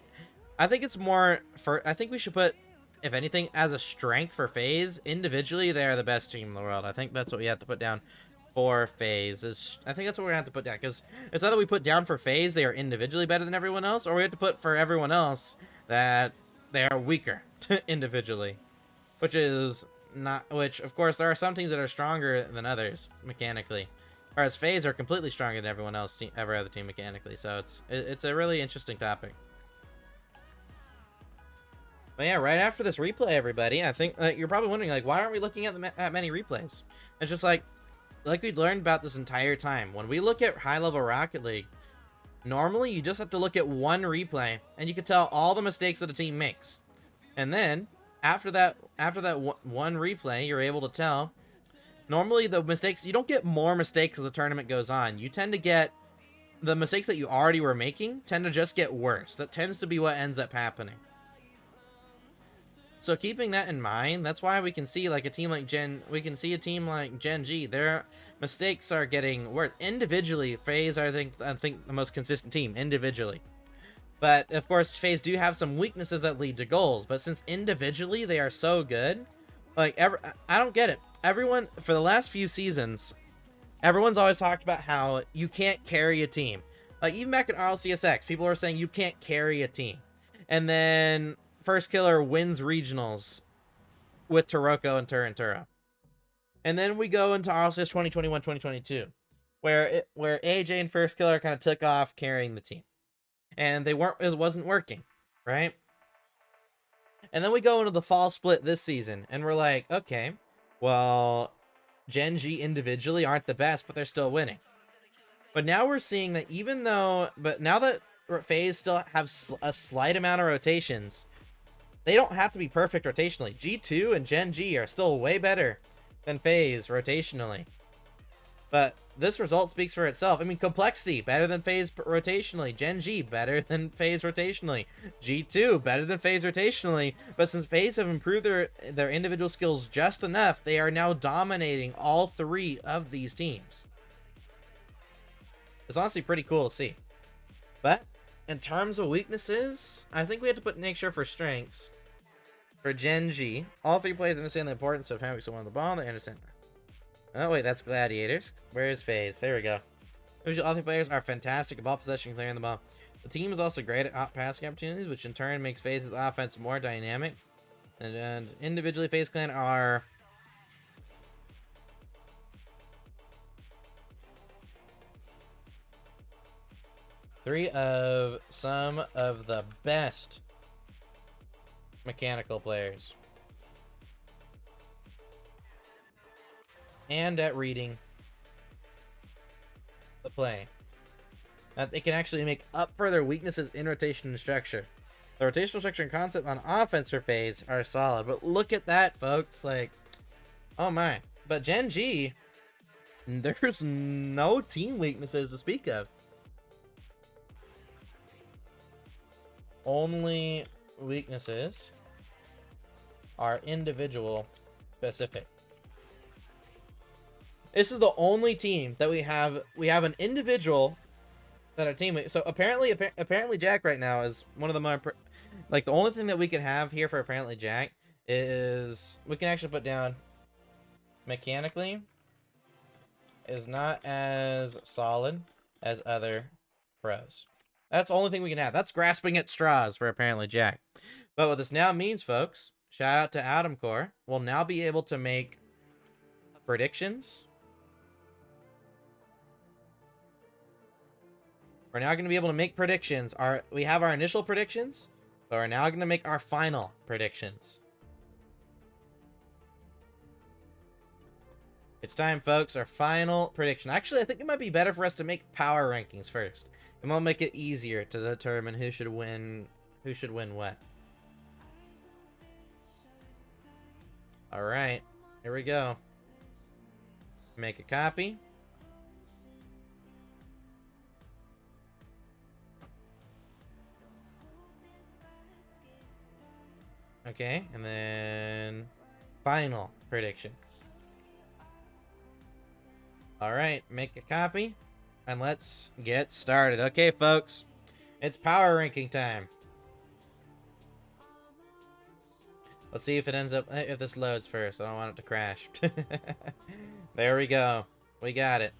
it's more for, I think we should put, if anything, as a strength for FaZe. Individually, they are the best team in the world. I think that's what we have to put down for FaZe. I think that's what we're going to have to put down, because it's either we put down for FaZe they are individually better than everyone else, or we have to put for everyone else that they are weaker individually, which of course there are some teams that are stronger than others mechanically, whereas FaZe are completely stronger than everyone else, every other team mechanically. So it's a really interesting topic. But yeah, right after this replay, everybody, I think you're probably wondering, like, why aren't we looking at many replays? It's just like we'd learned about this entire time. When we look at high-level Rocket League, normally you just have to look at one replay, and you can tell all the mistakes that a team makes. And then, after that one replay, you're able to tell. Normally, the mistakes, you don't get more mistakes as the tournament goes on. You tend to get the mistakes that you already were making tend to just get worse. That tends to be what ends up happening. So keeping that in mind, that's why we can see like a team like Gen.G, their mistakes are getting worse. Individually, FaZe are I think the most consistent team individually. But of course, FaZe do have some weaknesses that lead to goals. But since individually they are so good, like I don't get it. Everyone for the last few seasons, everyone's always talked about how you can't carry a team. Like even back in RLCS, people were saying you can't carry a team, and then First Killer wins regionals with Taroko and Turinturo. And then we go into RLCS 2021-2022, where AJ and First Killer kind of took off carrying the team. And it wasn't working, right? And then we go into the fall split this season, and we're like, okay, well, Gen.G individually aren't the best, but they're still winning. But now we're seeing that now that FaZe still have a slight amount of rotations, they don't have to be perfect rotationally. G2 and Gen.G are still way better than FaZe rotationally. But this result speaks for itself. I mean, complexity, better than FaZe rotationally. Gen.G, better than FaZe rotationally. G2, better than FaZe rotationally. But since FaZe have improved their individual skills just enough, they are now dominating all three of these teams. It's honestly pretty cool to see. But in terms of weaknesses, I think we have to make sure for strengths. For Gen.G, all 3 players understand the importance of having someone on the ball. They understand. Oh wait, that's Gladiators. Where is FaZe? There we go. All 3 players are fantastic at ball possession and clearing the ball. The team is also great at passing opportunities, which in turn makes FaZe's offense more dynamic. And individually, FaZe Clan are... three of some of the best mechanical players. And at reading the play. They can actually make up for their weaknesses in rotation and structure. The rotational structure and concept on offense for FaZe are solid. But look at that, folks. Like, oh my. But Gen.G, there's no team weaknesses to speak of. Only weaknesses are individual specific. This is the only team that we have an individual that our team. So apparently Jack right now is one of the more like the only thing that we can have here for apparently Jack is we can actually put down mechanically is not as solid as other pros. That's the only thing we can have. That's grasping at straws for apparently Jack. But what this now means, folks, shout out to Adamcore, we'll now be able to make predictions. We're now going to be able to make predictions. We have our initial predictions, but we're now going to make our final predictions. It's time, folks. Our final prediction. Actually, I think it might be better for us to make power rankings first. And we'll make it easier to determine who should win what. Alright, here we go. Make a copy. Okay, and then final prediction. Alright, make a copy. And let's get started. Okay, folks. It's power ranking time. Let's see if it ends up... if this loads first. I don't want it to crash. There we go. We got it.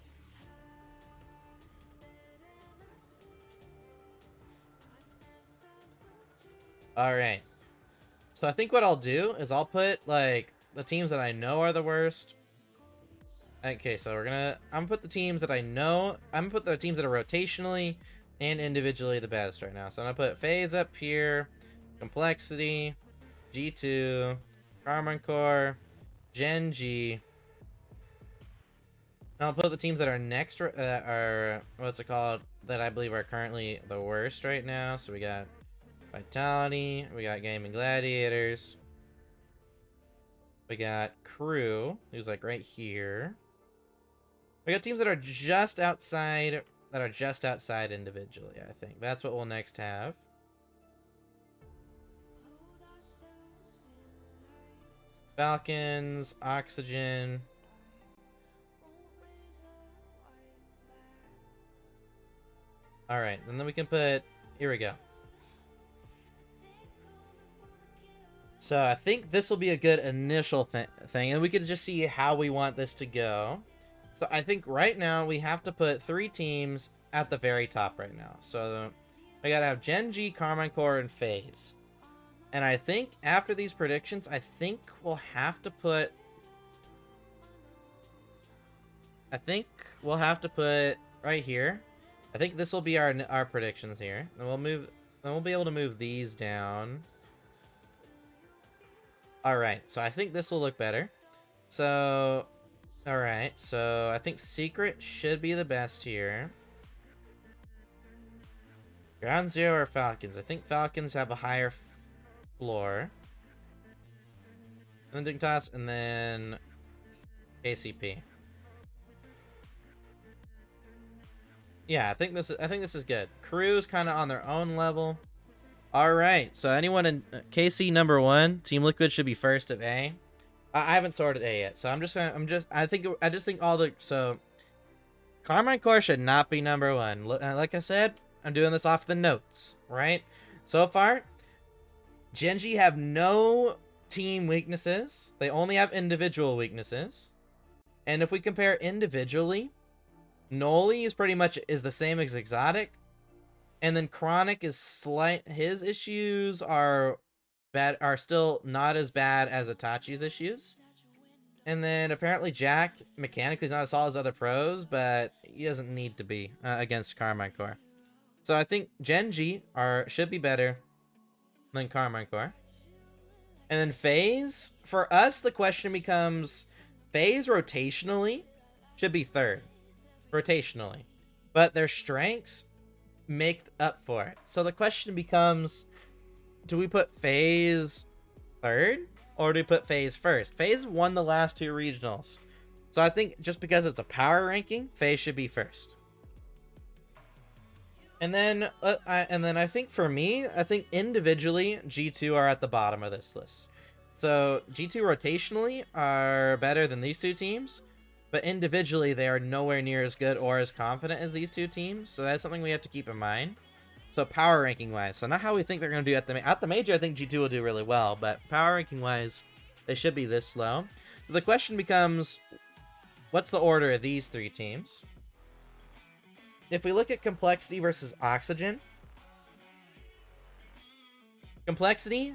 Alright. So I think what I'll do is I'll put, like, the teams that I know are the worst. Okay, so I'm gonna put the teams that I know. I'm gonna put the teams that are rotationally and individually the best right now. So I'm gonna put FaZe up here, Complexity, G2, Karman Core, Gen.G. And I'll put the teams that are next, that are, what's it called, that I believe are currently the worst right now. So we got Vitality, we got Gaming Gladiators, we got Crew, who's like right here. We got teams that are just outside individually, I think. That's what we'll next have. Falcons, Oxygen. Alright, and then we can put... Here we go. So I think this will be a good initial thing, and we could just see how we want this to go. So I think right now we have to put 3 teams at the very top right now. So we gotta have Gen.G, Karman Core, and FaZe. And I think after these predictions, I think we'll have to put... right here. I think this will be our predictions here. And we'll be able to move these down. Alright, so I think this will look better. So, alright, so I think Secret should be the best here. Ground Zero or Falcons? I think Falcons have a higher floor. And then Dignitas, and then KCP. Yeah, I think this is good. Crew's kind of on their own level. All right, so anyone in KC number 1, Team Liquid should be first of A. I haven't sorted A yet, so I just think all the Carmine Corps should not be number one. Like I said, I'm doing this off the notes, right? So far, Gen.G have no team weaknesses. They only have individual weaknesses. And if we compare individually, Noli is pretty much the same as Exotic. And then Chronic is slight. His issues are still not as bad as Itachi's issues. And then apparently Jack mechanically is not as solid as other pros, but he doesn't need to be against Carmine Corps. So I think Gen.G should be better than Carmine Corps. And then Phase, for us, the question becomes, Phase rotationally should be third. Rotationally. But their strengths make up for it. So the question becomes, do we put Phase third? Or do we put Phase first? Phase won the last two regionals. So I think just because it's a power ranking, Phase should be first. And then I think for me, I think individually, G2 are at the bottom of this list. So G2 rotationally are better than these two teams, but individually they are nowhere near as good or as confident as these two teams. So that's something we have to keep in mind. So power ranking wise, so not how we think they're going to do at the major. I think G2 will do really well, but power ranking wise, they should be this low. So the question becomes, what's the order of these three teams? If we look at Complexity versus Oxygen, Complexity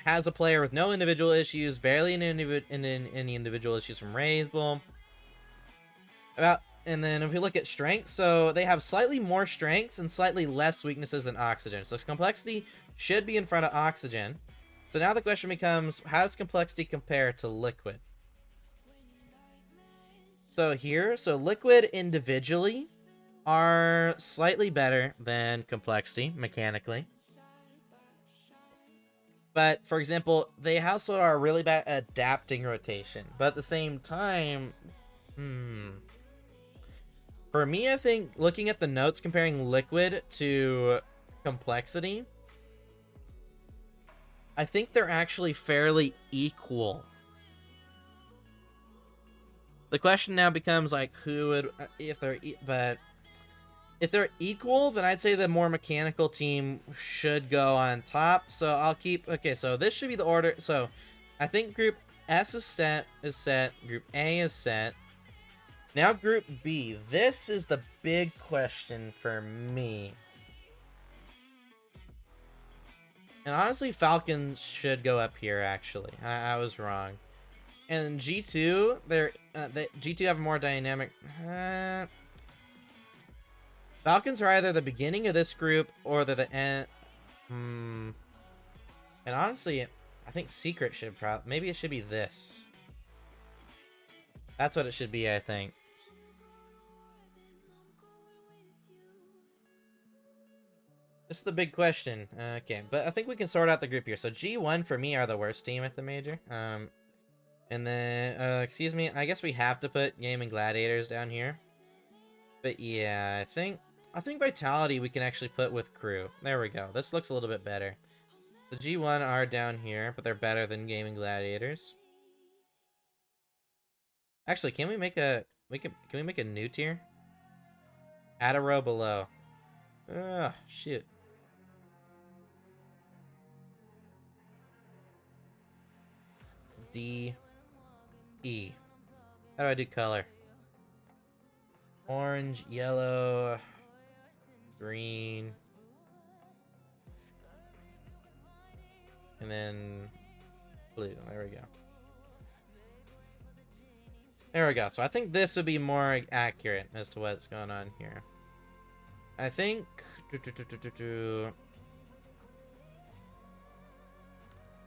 has a player with no individual issues, barely any individual issues from Raisable. And then if we look at strength, so they have slightly more strengths and slightly less weaknesses than Oxygen. So Complexity should be in front of Oxygen. So now the question becomes, how does Complexity compare to Liquid? So Liquid individually are slightly better than Complexity mechanically. But, for example, they also are really bad at adapting rotation. But at the same time, for me, I think looking at the notes comparing Liquid to Complexity, I think they're actually fairly equal. The question now becomes, like, who would, if they're equal, then I'd say the more mechanical team should go on top. So I'll keep, okay, so this should be the order. So I think Group S is set, Group A is set. Now Group B, this is the big question for me. And honestly, Falcons should go up here, actually. I was wrong. And G2, G2 have a more dynamic... Falcons are either the beginning of this group or they're the end. And honestly, I think Secret should maybe it should be this. That's what it should be, I think. This is the big question. Okay, but I think we can sort out the group here. So G1 for me are the worst team at the major. And then, excuse me, I guess we have to put Gaming Gladiators down here. But yeah, I think Vitality we can actually put with Crew. There we go. This looks a little bit better. The G1 are down here, but they're better than Gaming Gladiators. Actually, can we make a new tier? Add a row below. Ah, shit. D, E. How do I do color? Orange, yellow, green, and then blue. There we go. There we go. So I think this would be more accurate as to what's going on here. I think...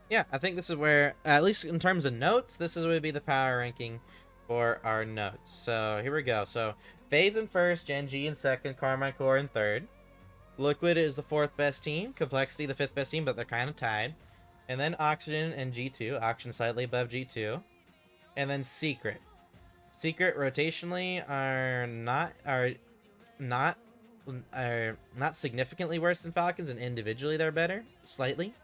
Yeah, I think this is where, at least in terms of notes, this would be the power ranking for our notes. So here we go. So Phase in first, Gen.G in second, Carmine Corps in third. Liquid is the fourth best team, Complexity the fifth best team, but they're kind of tied. And then Oxygen and G2, Oxygen slightly above G2. And then Secret. Secret rotationally are not significantly worse than Falcons, and individually they're better, slightly.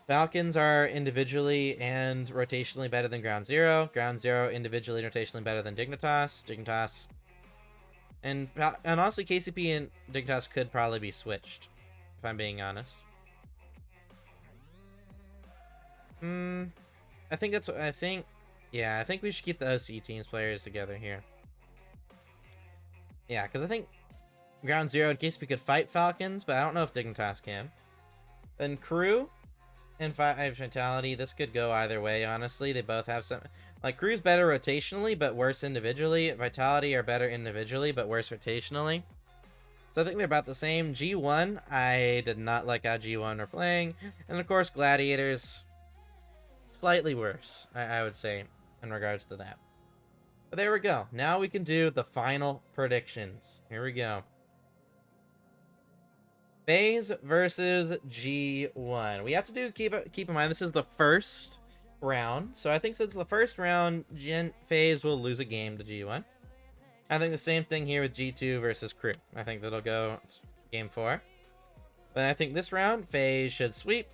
Falcons are individually and rotationally better than Ground Zero. Ground Zero individually and rotationally better than Dignitas. Dignitas And honestly, KCP and Dignitas could probably be switched, if I'm being honest. I think that's, yeah, I think we should keep the OC teams players together here. Yeah, because I think Ground Zero and KCP could fight Falcons, but I don't know if Dignitas can. Then Crew and Vitality, this could go either way, honestly. They both have some... Like, Crew's better rotationally, but worse individually. Vitality are better individually, but worse rotationally. So I think they're about the same. G1, I did not like how G1 are playing. And of course, Gladiators, slightly worse, I would say, in regards to that. But there we go. Now we can do the final predictions. Here we go. FaZe versus G1. We have to do keep in mind this is the first round. So I think since the first round, FaZe will lose a game to G1. I think the same thing here with G2 versus Crew. I think that'll go game 4. But I think this round, FaZe should sweep.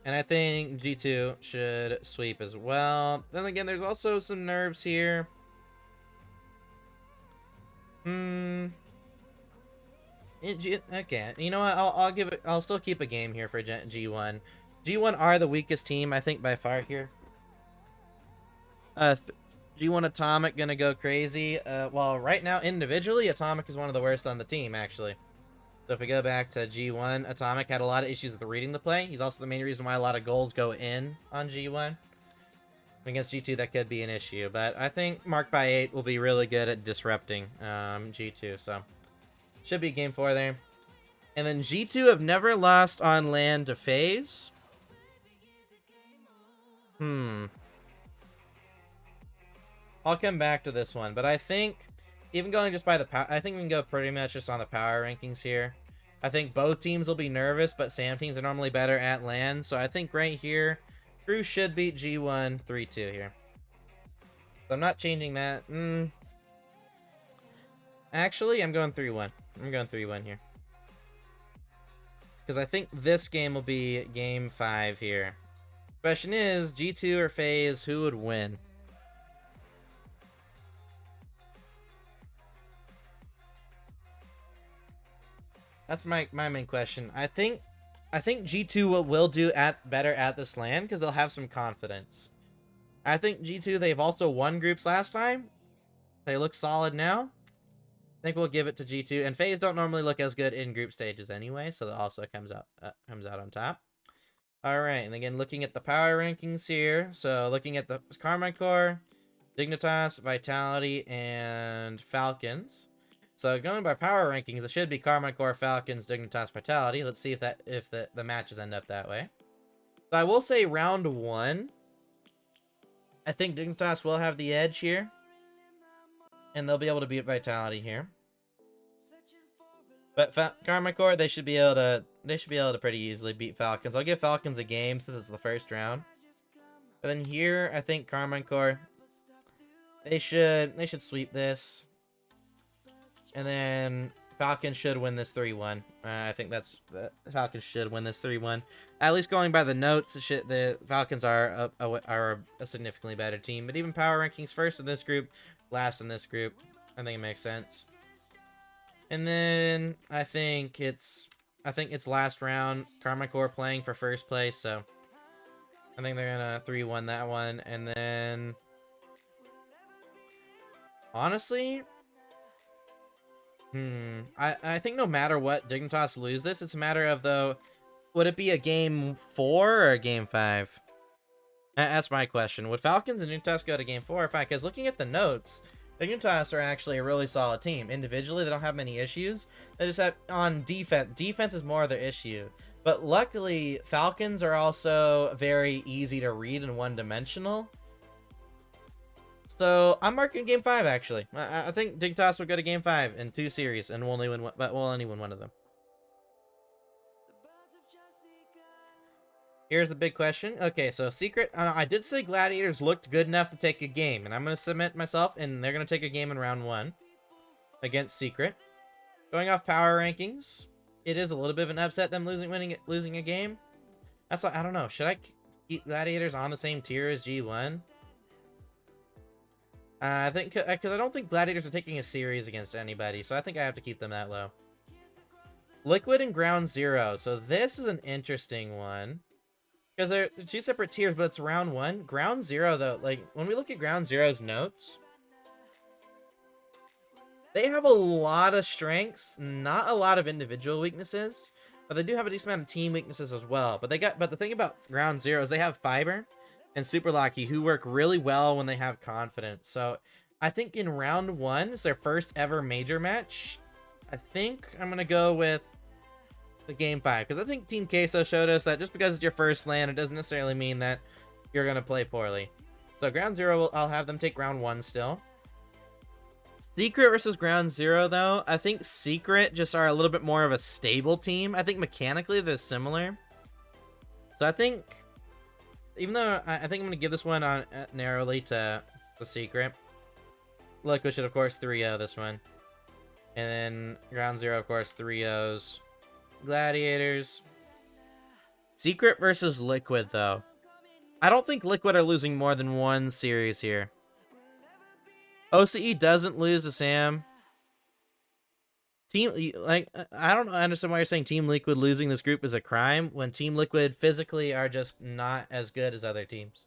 And I think G2 should sweep as well. Then again, there's also some nerves here. Okay, you know what? I'll still keep a game here for G1. G1 are the weakest team, I think, by far here. G1 Atomic gonna go crazy. Well, right now, individually, Atomic is one of the worst on the team, actually. So if we go back to G1, Atomic had a lot of issues with reading the play. He's also the main reason why a lot of goals go in on G1. Against G2, that could be an issue. But I think Mark by 8 will be really good at disrupting G2. So should be game 4 there. And then G2 have never lost on land to FaZe. I'll come back to this one, but I think even going just by the I think we can go pretty much just on the power rankings here. I think both teams will be nervous, but SAM teams are normally better at land, so I think right here, Crew should beat G1 3-2 here. So I'm not changing that. Actually, I'm going 3-1. I'm going 3-1 here. Because I think this game will be game 5 here. Question is, G2 or FaZe, who would win? That's my main question. I think G2 will do better at this land because they'll have some confidence. I think G2, they've also won groups last time. They look solid now. I think we'll give it to G2. And FaZe don't normally look as good in group stages anyway, so that also comes out on top. All right, and again, looking at the power rankings here. So looking at the Carmine Core, Dignitas, Vitality, and Falcons. So going by power rankings, it should be Carmine Core, Falcons, Dignitas, Vitality. Let's see if the matches end up that way. So I will say round 1, I think Dignitas will have the edge here, and they'll be able to beat Vitality here. But Carmine Core, they should be able to pretty easily beat Falcons. I'll give Falcons a game since it's the first round. But then here, I think Carmine Core, they should sweep this. And then Falcons should win this 3-1. I think Falcons should win this 3-1. At least going by the notes, the Falcons are a significantly better team. But even power rankings, first in this group, last in this group, I think it makes sense. And then I think it's last round. Carmine Core playing for first place, so I think they're gonna 3-1 that one. And then honestly, I think no matter what, Dignitas lose this. It's a matter of, though, would it be a game 4 or a game 5? That's my question. Would Falcons and Dignitas go to game 4 or 5? Because looking at the notes, Dignitas are actually a really solid team. Individually, they don't have many issues. They just have on defense. Defense is more of their issue. But luckily, Falcons are also very easy to read and one-dimensional. So I'm marking game 5 actually. I think Dignitas will go to game 5 in 2 series, and we'll only win one, but we'll only win one of them. Here's the big question. Okay, so Secret. I did say Gladiators looked good enough to take a game, and I'm gonna submit myself, and they're gonna take a game in round 1 against Secret. Going off power rankings, it is a little bit of an upset them losing a game. That's why I don't know. Should I keep Gladiators on the same tier as G1? I think because I don't think Gladiators are taking a series against anybody, so I think I have to keep them that low. Liquid and Ground Zero. So this is an interesting one. Because they're two separate tiers, but it's round one. Ground Zero, though, like, when we look at Ground Zero's notes, they have a lot of strengths, not a lot of individual weaknesses, but they do have a decent amount of team weaknesses as well. But the thing about Ground Zero is they have Fiber and Super Lucky, who work really well when they have confidence. So I think in round one, it's their first ever major match. I think I'm going to go with the game 5, because I think Team Queso showed us that just because it's your first LAN, it doesn't necessarily mean that you're going to play poorly. So Ground Zero, I'll have them take round 1 still. Secret versus Ground Zero, though, I think Secret just are a little bit more of a stable team. I think mechanically they're similar. So I think, even though I think I'm going to give this one on narrowly to Secret. Liquid should, of course, 3-0 this one. And then Ground Zero, of course, 3-0s. Gladiators. Secret versus Liquid, though. I don't think Liquid are losing more than one series here. OCE doesn't lose to Sam. I don't understand why you're saying Team Liquid losing this group is a crime when Team Liquid physically are just not as good as other teams.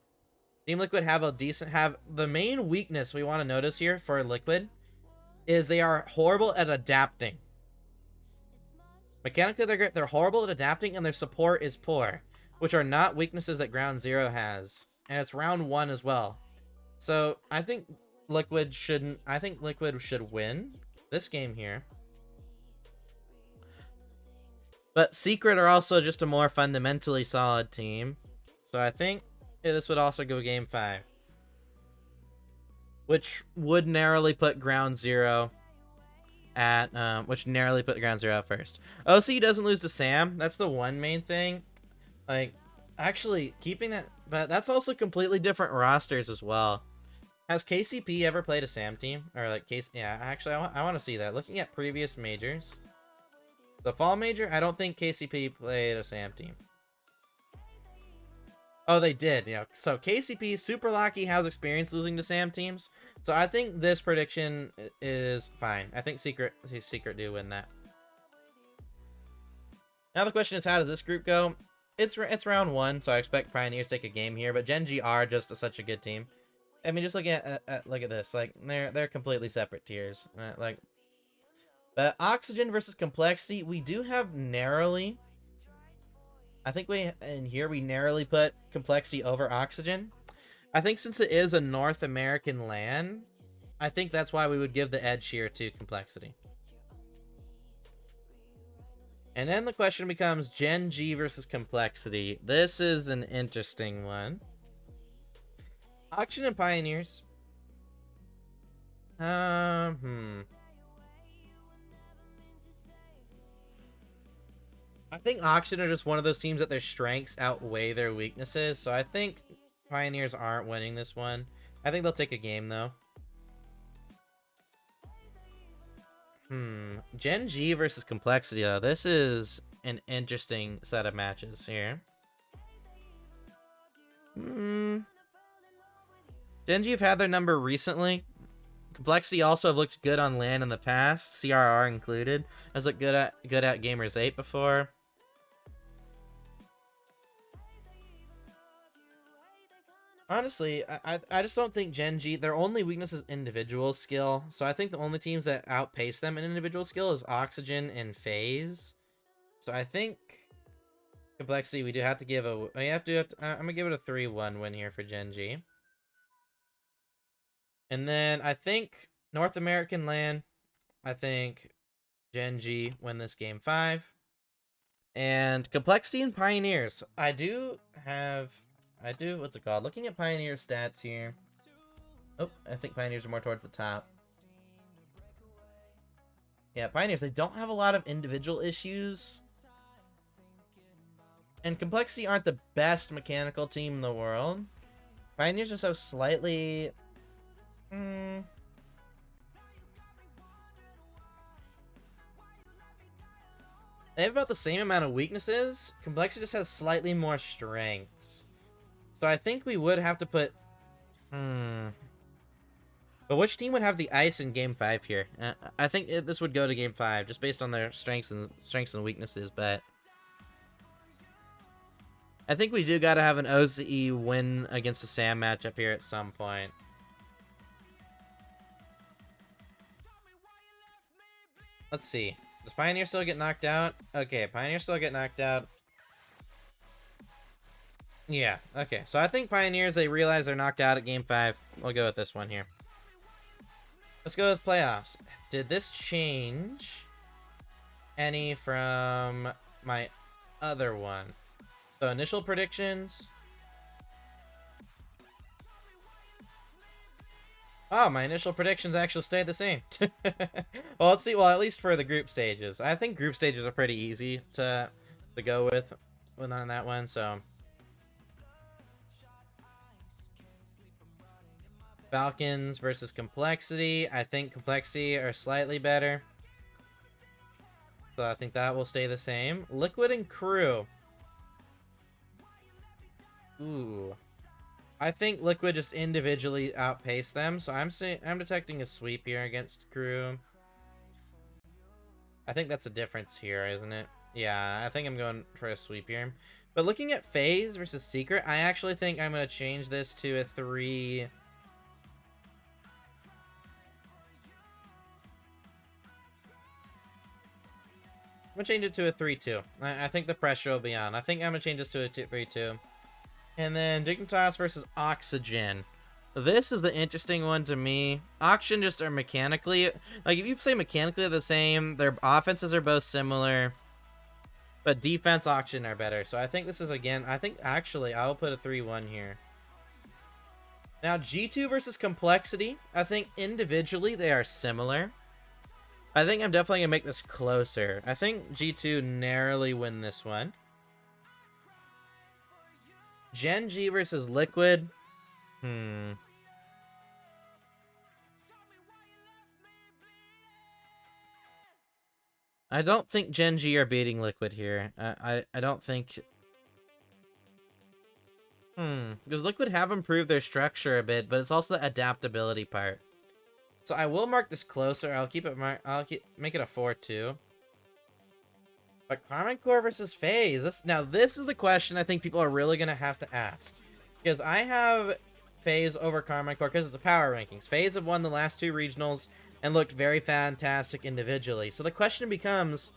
Team Liquid have the main weakness we want to notice here for Liquid is they are horrible at adapting. Mechanically, they're horrible at adapting, and their support is poor, which are not weaknesses that Ground Zero has. And it's round 1 as well. So I think Liquid should win this game here. But Secret are also just a more fundamentally solid team. So I think this would also go game 5. Which would narrowly put Ground Zero at first. OC doesn't lose to Sam. That's the one main thing. Like, actually keeping that, but that's also completely different rosters as well. Has KCP ever played a Sam team? Or like yeah, actually I want to see that. Looking at previous majors, the fall major, I don't think KCP played a Sam team. Oh, they did. Yeah. So KCP, Super Lucky has experience losing to Sam teams. So I think this prediction is fine. I think Secret do win that. Now the question is, how does this group go? It's round 1, so I expect Pioneers to take a game here. But Gen.G are just such a good team. I mean, just looking look at this. Like they're completely separate tiers. But Oxygen versus Complexity, we do have narrowly. I think we narrowly put Complexity over Oxygen. I think since it is a North American LAN, I think that's why we would give the edge here to Complexity. And then the question becomes Gen.G versus Complexity. This is an interesting one. Oxygen and Pioneers. I think Oxygen are just one of those teams that their strengths outweigh their weaknesses, so I think Pioneers aren't winning this one. I think they'll take a game, though. Gen.G versus Complexity, though. This is an interesting set of matches here. Gen.G have had their number recently. Complexity also have looked good on LAN in the past, CRR included. Has looked good at Gamers 8 before. Honestly, I just don't think Gen.G, their only weakness is individual skill. So I think the only teams that outpace them in individual skill is Oxygen and FaZe. So I think Complexity, we do have to give I'm gonna give it a 3-1 win here for Gen.G. And then I think North American LAN, I think Gen.G win this game 5. And Complexity and Pioneers, what's it called? Looking at Pioneer stats here. Oh, I think Pioneers are more towards the top. Yeah, Pioneers, they don't have a lot of individual issues. And Complexity aren't the best mechanical team in the world. Pioneers are so slightly... They have about the same amount of weaknesses. Complexity just has slightly more strengths. So I think we would have to put... But which team would have the ice in Game 5 here? I think this would go to Game 5, just based on their strengths and weaknesses, but I think we do gotta have an OCE win against the Sam matchup here at some point. Let's see. Does Pioneer still get knocked out? Okay, Pioneer still get knocked out. Yeah, okay. So I think Pioneers, they realize they're knocked out at Game 5. We'll go with this one here. Let's go with playoffs. Did this change any from my other one? So initial predictions. Oh, my initial predictions actually stayed the same. Well, let's see. Well, at least for the group stages. I think group stages are pretty easy to go with on that one, so. Falcons versus Complexity. I think Complexity are slightly better. So I think that will stay the same. Liquid and Crew. Ooh. I think Liquid just individually outpaced them, so I'm detecting a sweep here against Crew. I think that's a difference here, isn't it? Yeah, I think I'm going for a sweep here. But looking at FaZe versus Secret, I actually think I'm going to change this to a 3... I'm going to change it to a 3-2. I think the pressure will be on. I think I'm going to change this to a 3-2. And then Dignitas versus Oxygen. This is the interesting one to me. Oxygen just are mechanically... Like, if you say mechanically the same, their offenses are both similar. But defense, Oxygen are better. So I think this is, again... I think, actually, I will put a 3-1 here. Now, G2 versus Complexity. I think individually they are similar. I think I'm definitely going to make this closer. I think G2 narrowly win this one. Gen.G versus Liquid. I don't think Gen.G are beating Liquid here. I don't think... Because Liquid have improved their structure a bit, but it's also the adaptability part. So I will mark this closer. I'll keep it make it a 4-2. But Karman Core versus FaZe. This is the question I think people are really gonna have to ask. Because I have FaZe over Karman Core because it's a power rankings. FaZe have won the last 2 regionals and looked very fantastic individually. So the question becomes,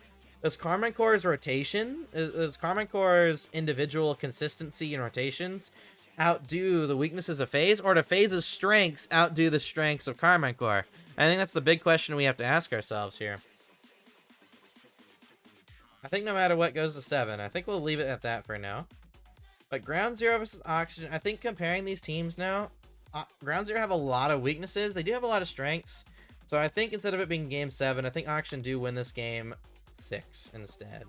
does Karman Core's rotation, is Karman Core's individual consistency in rotations outdo the weaknesses of FaZe, or do FaZe's strengths outdo the strengths of Karman Core? I think that's the big question we have to ask ourselves here. I think no matter what goes to 7. I think we'll leave it at that for now. But Ground Zero versus Oxygen, I think comparing these teams now, Ground Zero have a lot of weaknesses. They do have a lot of strengths. So I think instead of it being game 7, I think Oxygen do win this game 6 instead.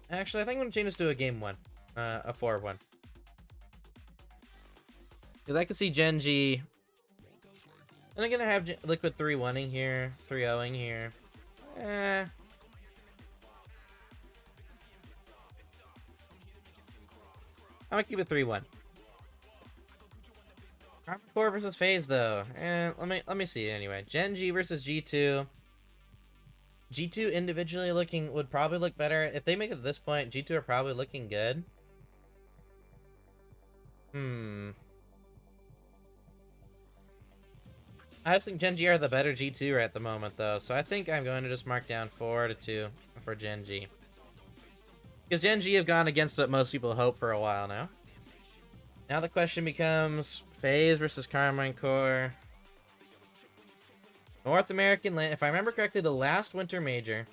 Actually, I think I'm going to change this to a game 1. A 4-1. Because I can see Gen.G. And I'm going to have Liquid 3-1ing here. 3-0ing here. I'm going to keep it 3-1. Core versus FaZe, though. Let me see anyway. Gen.G versus G2. G2 individually would probably look better. If they make it to this point, G2 are probably looking good. I just think Gen.G are the better G2 at the moment, though. So I think I'm going to just mark down 4-2 for Gen.G. Because Gen.G have gone against what most people hope for a while now. Now the question becomes FaZe versus Karman Core. North American land. If I remember correctly, the last Winter Major,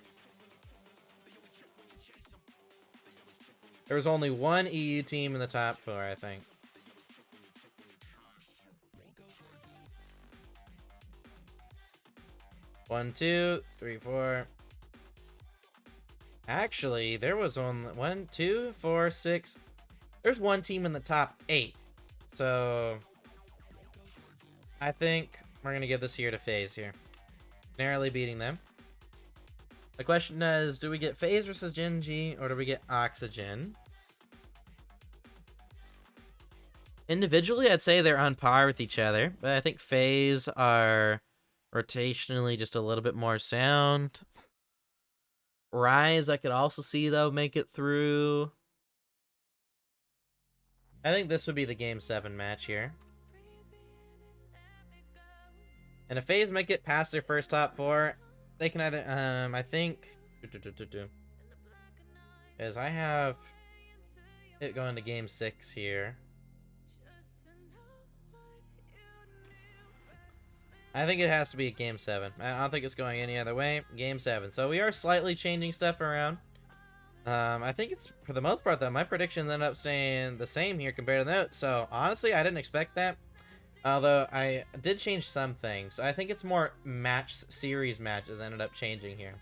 there was only one EU team in the top 4, I think. One, 2, 3, 4. Actually, there was only 1, 2, 4, 6. There's one team in the top 8. So I think we're going to give this here to FaZe here. Narrowly beating them. The question is, do we get FaZe versus Gen.G or do we get Oxygen? Individually, I'd say they're on par with each other, but I think phase are rotationally just a little bit more sound. Rise, I could also see, though, make it through. I think this would be the Game 7 match here. And if phase make it past their first top 4, they can either, I think, because I have it going to Game 6 here. I think it has to be a Game 7. I don't think it's going any other way. Game 7. So we are slightly changing stuff around. I think it's, for the most part, though, my predictions end up staying the same here compared to the notes. So, honestly, I didn't expect that. Although, I did change some things. I think it's more series matches ended up changing here.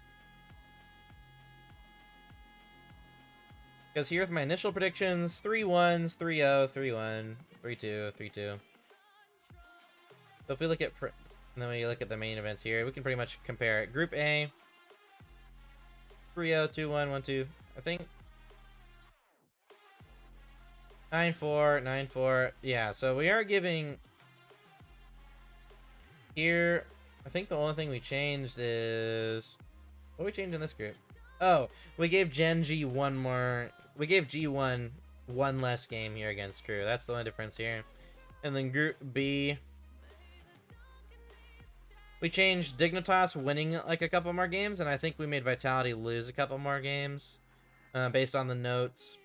Because here with my initial predictions, 3-1s, 3-0, 3-1, 3-2, 3-2. So if we look at, and then we look at the main events here, we can pretty much compare it. Group A, 3-0, 2-1, 1-2, I think. 9-4, 9-4. Yeah, so we are giving here, I think the only thing we changed is, what we changed in this group? Oh, we gave Gen.G one more, we gave G1 one less game here against Crew. That's the only difference here. And then Group B, we changed Dignitas winning like a couple more games, and I think we made Vitality lose a couple more games based on the notes.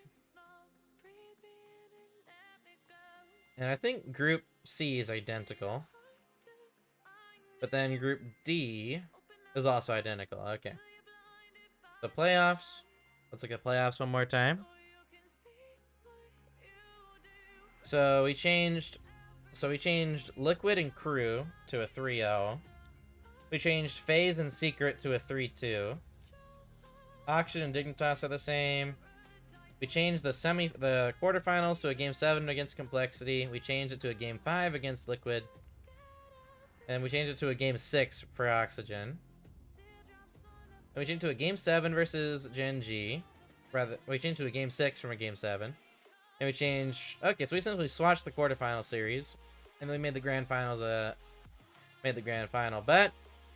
And I think Group C is identical. But then Group D is also identical. Okay. The playoffs. Let's look at playoffs one more time. So we changed Liquid and Crew to a 3-0. We changed FaZe and Secret to a 3-2. Oxygen and Dignitas are the same. We changed the quarterfinals to a Game 7 against Complexity. We changed it to a Game 5 against Liquid. And we changed it to a Game 6 for Oxygen. And we changed it to a Game 7 versus Gen.G. Rather, we changed it to a Game 6 from a Game 7. And we changed... Okay, so we essentially swatched the quarterfinal series. And then we made the grand finals made the grand final. But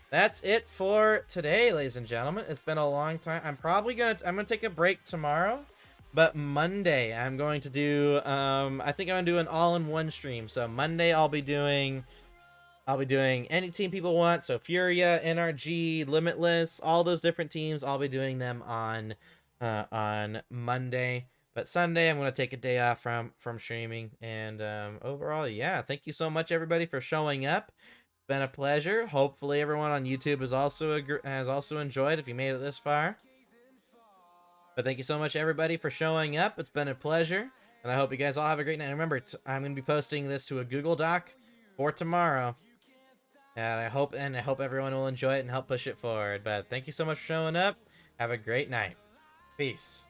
that's it for today, ladies and gentlemen. It's been a long time. I'm gonna take a break tomorrow. But Monday, I'm going to do... I think I'm gonna do an all-in-one stream. So Monday, I'll be doing any team people want. So Furia, NRG, Limitless, all those different teams. I'll be doing them on Monday. But Sunday, I'm going to take a day off from streaming. And overall, yeah, thank you so much, everybody, for showing up. It's been a pleasure. Hopefully, everyone on YouTube has also enjoyed if you made it this far. But thank you so much, everybody, for showing up. It's been a pleasure. And I hope you guys all have a great night. And remember, I'm going to be posting this to a Google Doc for tomorrow. And I hope everyone will enjoy it and help push it forward. But thank you so much for showing up. Have a great night. Peace.